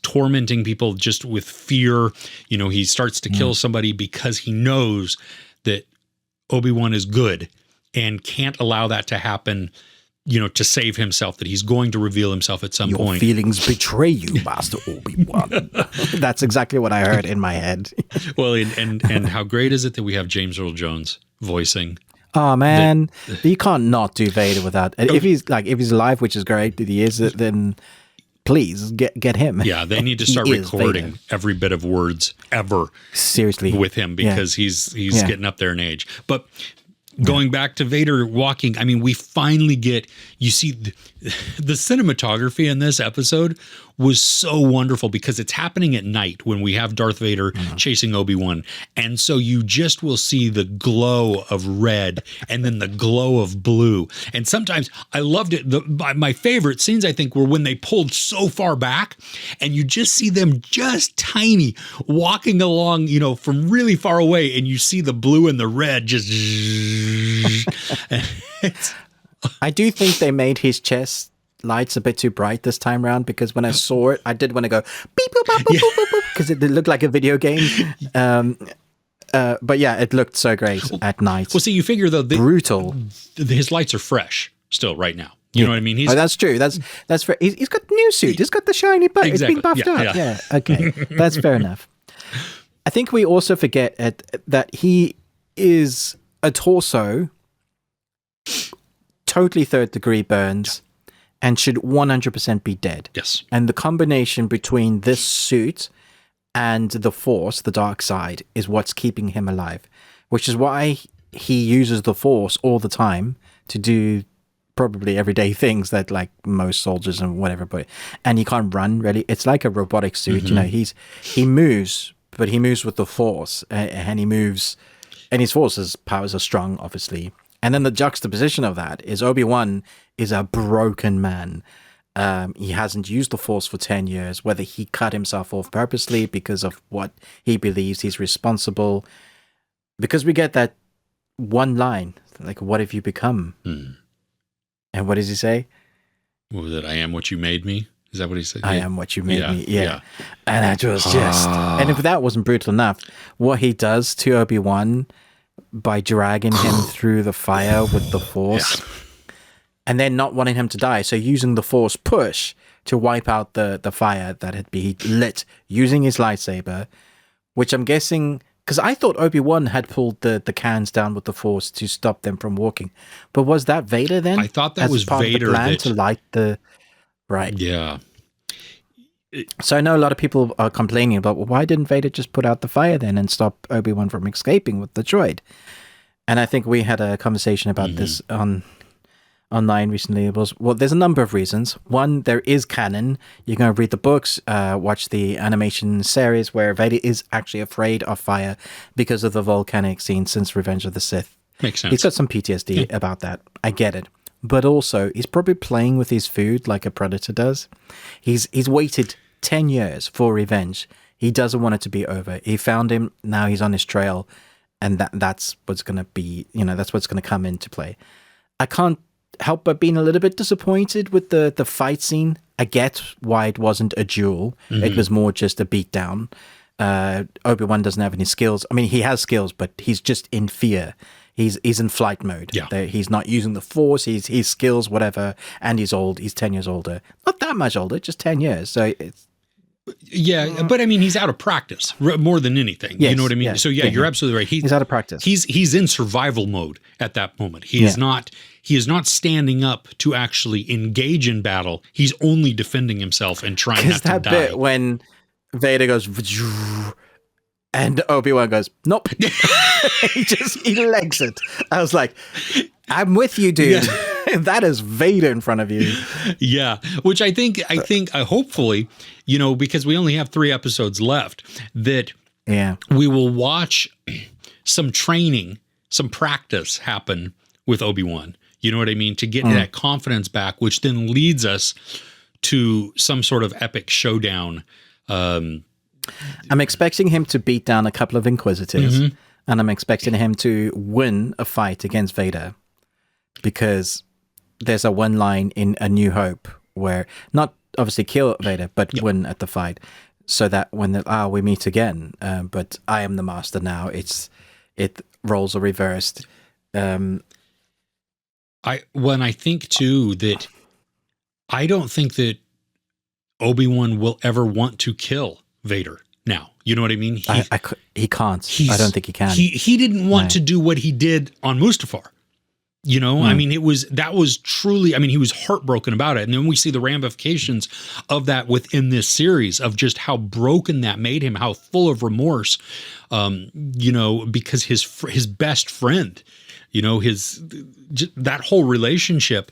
tormenting people just with fear. He starts to kill somebody because he knows that Obi-Wan is good and can't allow that to happen, to save himself, that he's going to reveal himself at some point. Your feelings betray you, Master Obi-Wan. That's exactly what I heard in my head. Well, and how great is it that we have James Earl Jones voicing? Oh, man. You can't not do Vader without... If he's alive, which is great, that he is, then... Please get him. Yeah, they need to start recording every bit of words ever. Seriously, with him, because he's getting up there in age. But going back to Vader walking, I mean, we finally you see the cinematography in this episode was so wonderful, because it's happening at night when we have Darth Vader chasing Obi-Wan. And so you just will see the glow of red and then the glow of blue. And sometimes I loved it. My favorite scenes, I think, were when they pulled so far back and you just see them just tiny walking along, from really far away, and you see the blue and the red just. I do think they made his chest lights a bit too bright this time around, because when I saw it, I did want to go beep boop boop boop boop boop, because it looked like a video game. But yeah, it looked so great at night. Well, see, you figure though, brutal. His lights are fresh still right now. You know what I mean? That's true. That's fair. He's got the new suit. He's got the shiny butt. Exactly. It's been buffed up. Yeah. Okay. That's fair enough. I think we also forget that he is a torso, totally third degree burns. and should 100% be dead. Yes. And the combination between this suit and the Force, the dark side, is what's keeping him alive, which is why he uses the Force all the time to do probably everyday things that like most soldiers and whatever, and he can't run really. It's like a robotic suit, you know. He moves, but he moves with the Force, and he moves, and his Force's powers are strong, obviously. And then the juxtaposition of that is Obi-Wan is a broken man. He hasn't used the Force for 10 years, whether he cut himself off purposely because of what he believes he's responsible. Because we get that one line, like, what have you become? And what does he say? What was it? I am what you made me? Is that what he said? I am what you made me. Yeah. And that was just... And if that wasn't brutal enough, what he does to Obi-Wan by dragging him through the fire with the Force, and then not wanting him to die, so using the Force push to wipe out the fire that had been lit using his lightsaber, which I'm guessing... Because I thought Obi-Wan had pulled the cans down with the Force to stop them from walking. But was that Vader then? I thought that was part Vader of the plan to light the... Right. Yeah. So I know a lot of people are complaining about, well, why didn't Vader just put out the fire then and stop Obi-Wan from escaping with the droid? And I think we had a conversation about this online recently. It was, well, there's a number of reasons. One, there is canon. You can read the books, watch the animation series where Vader is actually afraid of fire because of the volcanic scene since Revenge of the Sith. Makes sense. He's got some PTSD about that. I get it. But also, he's probably playing with his food like a predator does. He's waited 10 years for revenge. He doesn't want it to be over. He found him. Now he's on his trail. And that's what's going to be, that's what's going to come into play. I can't help but being a little bit disappointed with the fight scene. I get why it wasn't a duel. It was more just a beatdown. Obi-Wan doesn't have any skills. I mean, he has skills, but he's just in fear. He's in flight mode. Yeah. He's not using the Force. His skills, whatever. And he's old. He's 10 years older. Not that much older, just 10 years. So it's... Yeah, but I mean, he's out of practice more than anything. Yes, you know what I mean? yes, So you're absolutely right. He's out of practice. He's in survival mode at that moment. He is not standing up to actually engage in battle. He's only defending himself and trying not to die. That bit when Vader goes and Obi-Wan goes, nope. he legs it. I was like, I'm with you, dude. Yeah. That is Vader in front of you. Yeah, which I think hopefully, because we only have 3 episodes left, that we will watch some training, some practice happen with Obi-Wan. You know what I mean? To get that confidence back, which then leads us to some sort of epic showdown. I'm expecting him to beat down a couple of Inquisitors, and I'm expecting him to win a fight against Vader, because there's a one line in A New Hope where, not obviously kill Vader, but win at the fight, so that when we meet again, but I am the master now. Roles are reversed. I think too that I don't think that Obi-Wan will ever want to kill Vader now. You know what I mean? He can't. I don't think he can. He didn't want to do what he did on Mustafar. I mean, that was truly, I mean, he was heartbroken about it. And then we see the ramifications of that within this series of just how broken that made him, how full of remorse, because his best friend, that whole relationship.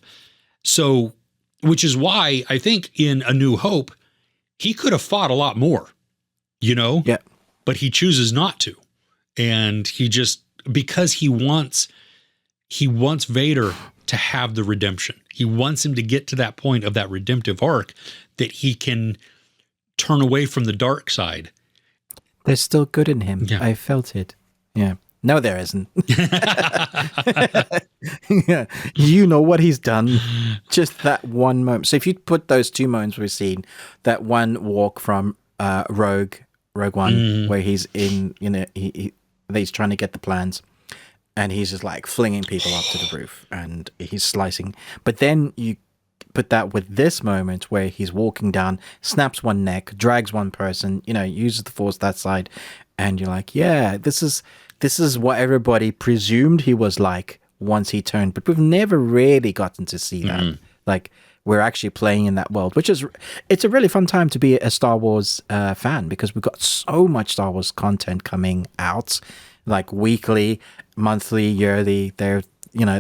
So, which is why I think in A New Hope, he could have fought a lot more, but he chooses not to. And he just, because he wants Vader to have the redemption. He wants him to get to that point of that redemptive arc that he can turn away from the dark side. There's still good in him. Yeah. I felt it. Yeah. No, there isn't. Yeah. You know what he's done. Just that one moment. So if you put those 2 moments we've seen, that one walk from Rogue One, where he's in, he's trying to get the plans, and he's just like flinging people up to the roof and he's slicing. But then you put that with this moment where he's walking down, snaps one neck, drags one person, uses the Force that side. And you're like, yeah, this is what everybody presumed he was like once he turned. But we've never really gotten to see that. Like, we're actually playing in that world, it's a really fun time to be a Star Wars fan, because we've got so much Star Wars content coming out, like weekly, monthly, yearly.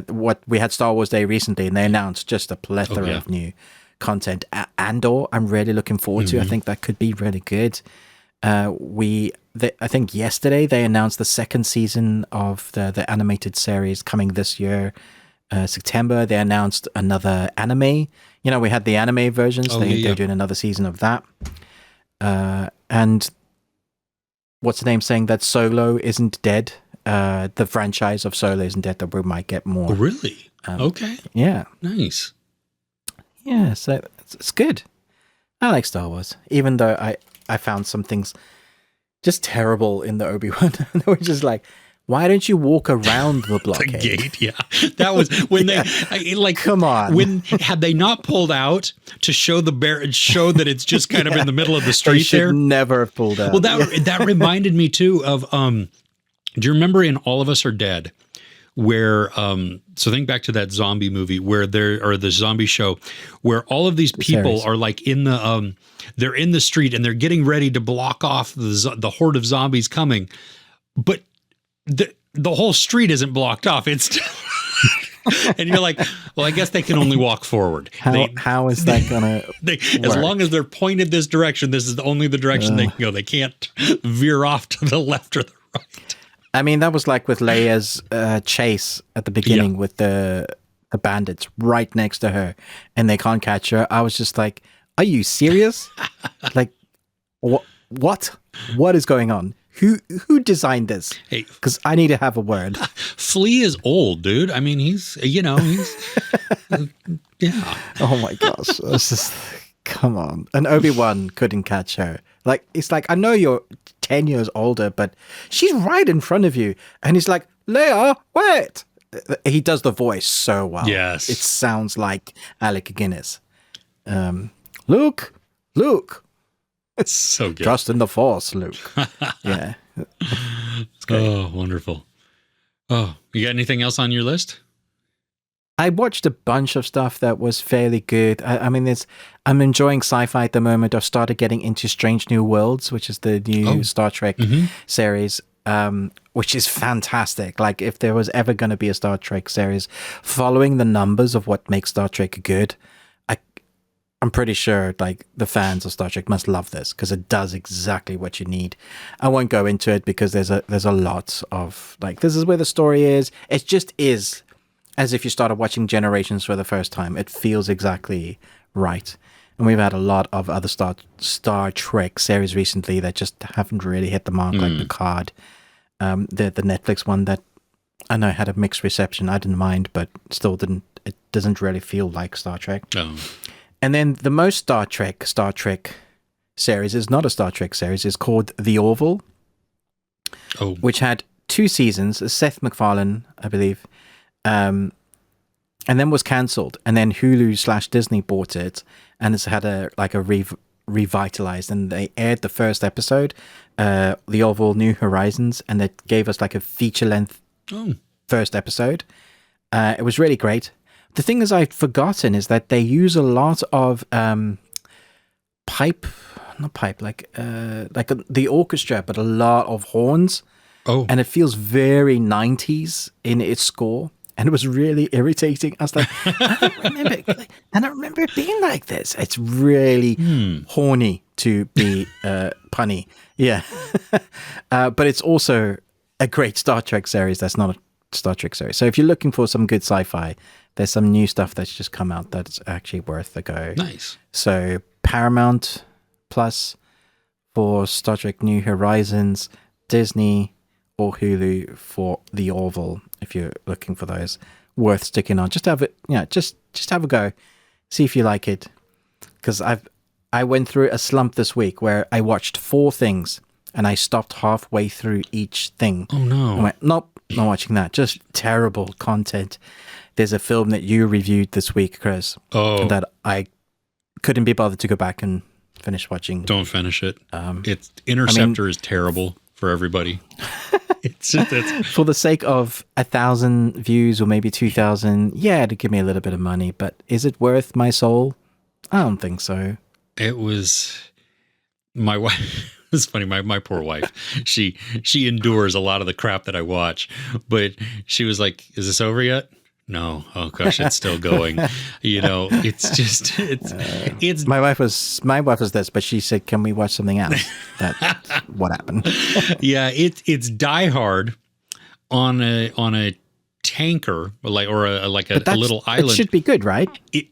What we had Star Wars Day recently, and they announced just a plethora of new content. Andor, I'm really looking forward to. I think that could be really good. I think yesterday they announced the second season of the animated series coming this year. September, they announced another anime. We had the anime versions. They're doing another season of that. And what's the name saying that Solo isn't dead? The franchise of Solo isn't dead, that we might get more. Oh, really? Okay. Yeah. Nice. Yeah, so it's good. I like Star Wars, even though I found some things just terrible in the Obi-Wan. They were just like, why don't you walk around the blockade? The gate, yeah. That was when they come on. When had they not pulled out to show show that it's just kind of in the middle of the street, they should never have pulled out. Well, that reminded me too of do you remember in All of Us Are Dead, where so think back to that zombie movie or the zombie show, where all of these people are like in the they're in the street and they're getting ready to block off the horde of zombies coming, but the whole street isn't blocked off. It's and you're like, well, I guess they can only walk forward. How is that gonna work? As long as they're pointed this direction, this is only the direction they can go. They can't veer off to the left or the right. I mean, that was like with Leia's chase at the beginning with the bandits right next to her, and they can't catch her. I was just like, are you serious? Like, what? What is going on? Who designed this? Hey, because I need to have a word. Flea is old, dude. I mean, he's yeah. Oh my gosh. It's just, come on. And Obi-Wan couldn't catch her. Like, it's like, I know you're 10 years older, but she's right in front of you. And he's like, Leia, wait. He does the voice so well. Yes. It sounds like Alec Guinness. Luke. It's so good. Trust in the Force, Luke. Yeah. It's great. Oh, wonderful. Oh, you got anything else on your list? I watched a bunch of stuff that was fairly good. I mean, I'm enjoying sci-fi at the moment. I've started getting into Strange New Worlds, which is the new Star Trek series, which is fantastic. Like, if there was ever going to be a Star Trek series following the numbers of what makes Star Trek good, I'm pretty sure like the fans of Star Trek must love this, because it does exactly what you need. I won't go into it because there's a lot of like, this is where the story is. It just is as if you started watching Generations for the first time. It feels exactly right. And we've had a lot of other Star Trek series recently that just haven't really hit the mark, like Picard. The Netflix one that I know had a mixed reception. I didn't mind, but still it doesn't really feel like Star Trek. Oh. And then the most Star Trek series is not a Star Trek series. It's called The Orville, which had 2 seasons. Seth MacFarlane, I believe, and then was cancelled. And then Hulu/Disney bought it, and it's had a revitalized. And they aired the first episode, The Orville: New Horizons, and it gave us like a feature-length first episode. It was really great. The thing is, I've forgotten is that they use a lot of the orchestra, but a lot of horns. Oh, and it feels very 90s in its score, and it was really irritating. I was like, I don't remember it being like this. It's really horny to be punny, yeah. But it's also a great Star Trek series. That's not a Star Trek series. So if you're looking for some good sci-fi, there's some new stuff that's just come out that's actually worth a go. Nice. So Paramount Plus for Star Trek New Horizons, Disney or Hulu for The Orville, if you're looking for those. Worth sticking on. Just have it, just have a go. See if you like it. Because I went through a slump this week where I watched 4 things and I stopped halfway through each thing. Oh no. I went, nope, not watching that. Just terrible content. There's a film that you reviewed this week, Chris, that I couldn't be bothered to go back and finish watching. Don't finish it. Interceptor is terrible for everybody. it's For the sake of 1,000 views or maybe 2,000, yeah, to give me a little bit of money, but is it worth my soul? I don't think so. It was my wife. It's funny. My poor wife. She endures a lot of the crap that I watch, but she was like, "Is this over yet?" No. Oh gosh, it's still going. It's just it's. My wife was this, but she said, "Can we watch something else?" That's what happened. Yeah, it's Die Hard on a tanker, like or a little island. It should be good, right? It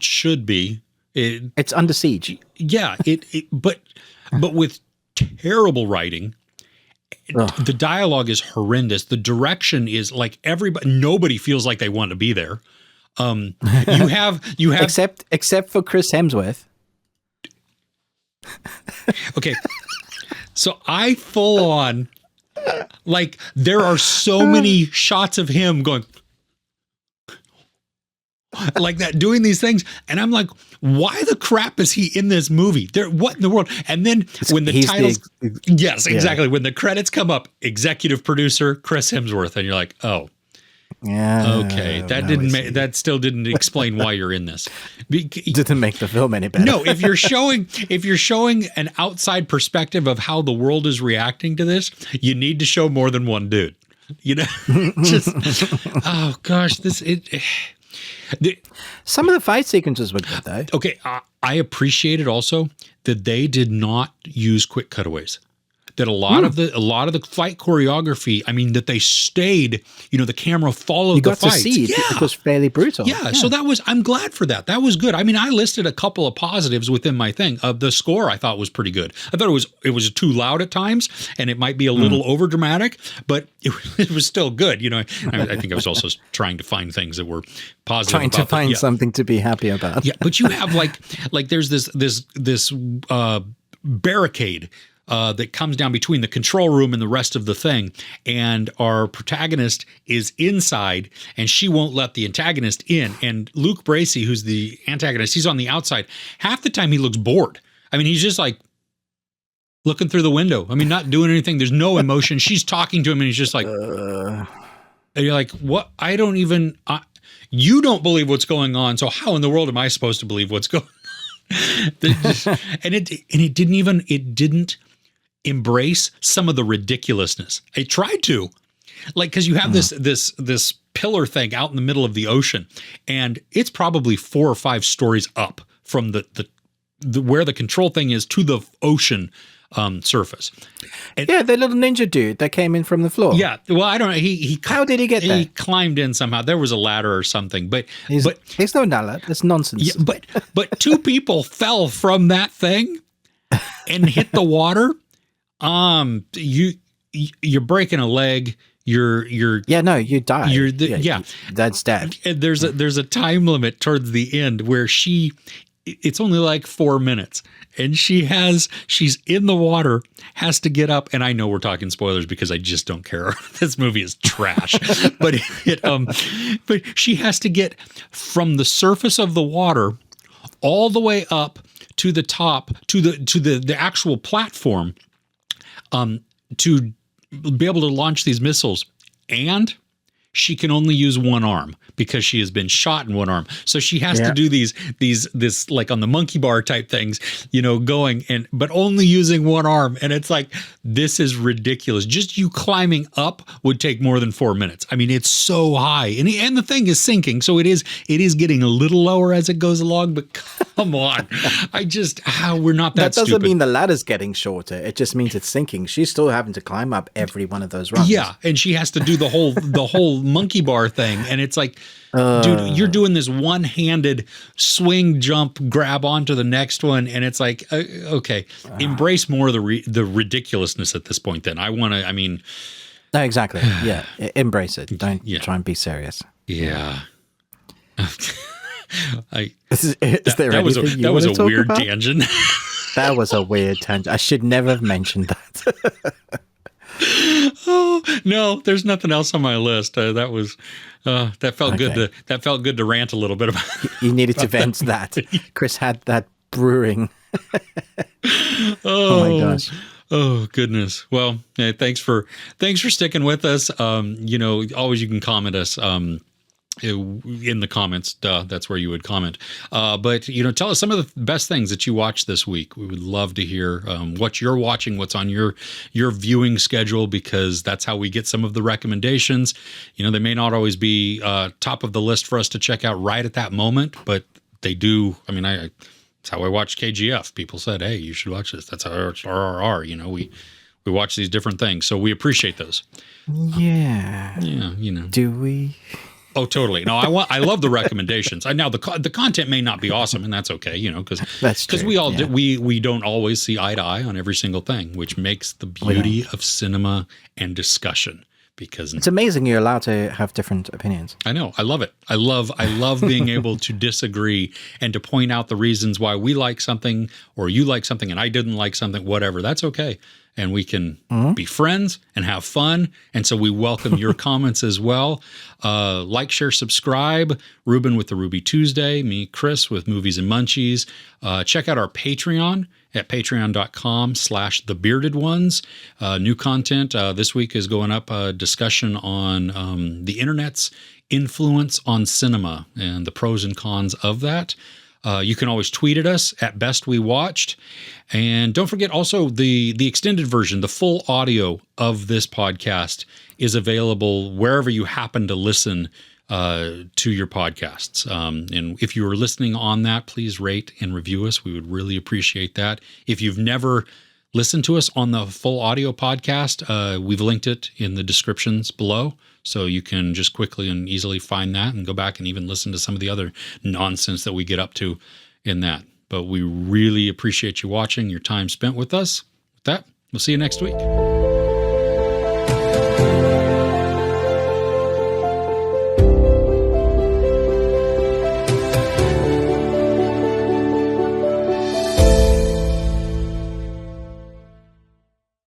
should be. It's under siege. Yeah, but with terrible writing. Ugh. The dialogue is horrendous. The direction is like nobody feels like they want to be there. You have except for Chris Hemsworth. Okay. So I full on, like, there are so many shots of him going like that, doing these things. And I'm like, why the crap is he in this movie? What in the world? And then when the titles, yes, exactly. Yeah. When the credits come up, executive producer, Chris Hemsworth. And you're like, oh, yeah, okay. That still didn't explain why you're in this. Didn't make the film any better. No, if you're showing an outside perspective of how the world is reacting to this, you need to show more than one dude. Just oh gosh, some of the fight sequences were good though. Okay, I appreciated also that they did not use quick cutaways. That a lot of the fight choreography, I mean, that they stayed, the camera followed the fight. You got to see it. It was fairly brutal. Yeah, so I'm glad for that. That was good. I mean, I listed a couple of positives within my thing. The score I thought was pretty good. I thought it was too loud at times, and it might be a little over dramatic, but it was still good. I think I was also trying to find things that were positive. Trying to find something to be happy about. Yeah, but you have like there's this barricade that comes down between the control room and the rest of the thing. And our protagonist is inside and she won't let the antagonist in. And Luke Bracey, who's the antagonist, he's on the outside. Half the time he looks bored. I mean, he's just like looking through the window. I mean, not doing anything. There's no emotion. She's talking to him and he's just like, and you're like, what? I don't even, you don't believe what's going on. So how in the world am I supposed to believe what's going on? And it didn't embrace some of the ridiculousness. It tried to, like, because you have this pillar thing out in the middle of the ocean, and it's probably 4 or 5 stories up from the where the control thing is to the ocean surface. And, yeah, the little ninja dude that came in from the floor. Yeah, well, I don't know. How did he get there? He climbed in somehow. There was a ladder or something, but there's no ladder. That's nonsense. Yeah, but 2 people fell from that thing and hit the water. You're breaking a leg. You die. That's dead. And there's a time limit towards the end where it's only like 4 minutes. And she's in the water, has to get up. And I know we're talking spoilers because I just don't care. This movie is trash. but she has to get from the surface of the water all the way up to the top, to the actual platform, to be able to launch these missiles. And she can only use one arm because she has been shot in one arm. So she has to do this like on the monkey bar type things, going but only using one arm. And it's like, this is ridiculous. Just you climbing up would take more than 4 minutes. I mean, it's so high and the thing is sinking. So it is getting a little lower as it goes along, but come on. We're not that doesn't stupid. mean the ladder's getting shorter. It just means it's sinking. She's still having to climb up every one of those rungs. Yeah. And she has to do the whole monkey bar thing. And it's like, dude, you're doing this one-handed swing, jump, grab onto the next one. And it's like, okay, embrace more of the ridiculousness at this point. Then no, exactly. Yeah. Embrace it. Don't try and be serious. Yeah. That was a weird tangent. That was a weird tangent. I should never have mentioned that. Oh no, there's nothing else on my list. That felt good. That felt good to rant a little bit about. You needed to vent that. Chris had that brewing. Oh my gosh. Oh goodness. Well, hey, thanks for sticking with us. Always you can comment us in the comments. That's where you would comment. But tell us some of the best things that you watched this week. We would love to hear what you're watching, what's on your viewing schedule, because that's how we get some of the recommendations. They may not always be top of the list for us to check out right at that moment, but they do. I mean, that's how I watched KGF. People said, "Hey, you should watch this." That's how I watched RRR. We watch these different things, so we appreciate those. Yeah. Yeah. Do we? Oh, totally. No, I love the recommendations. Now the content may not be awesome, and that's okay. Because we all we don't always see eye to eye on every single thing, which makes the beauty of cinema and discussion. Because it's amazing you're allowed to have different opinions. I know. I love it. I love being able to disagree and to point out the reasons why we like something or you like something and I didn't like something, whatever. That's okay. And we can be friends and have fun. And so we welcome your comments as well. Like, share, subscribe. Ruben with the Ruby Tuesday. Me, Chris, with Movies and Munchies. Check out our Patreon at patreon.com/thebeardedones. New content this week is going up, a discussion on the internet's influence on cinema and the pros and cons of that. You can always tweet at us at Best We Watched. And don't forget also the extended version, the full audio of this podcast is available wherever you happen to listen to your podcasts. And if you are listening on that, please rate and review us. We would really appreciate that. If you've never listened to us on the full audio podcast, we've linked it in the descriptions below. So you can just quickly and easily find that and go back and even listen to some of the other nonsense that we get up to in that. But we really appreciate you watching, your time spent with us. With that, we'll see you next week.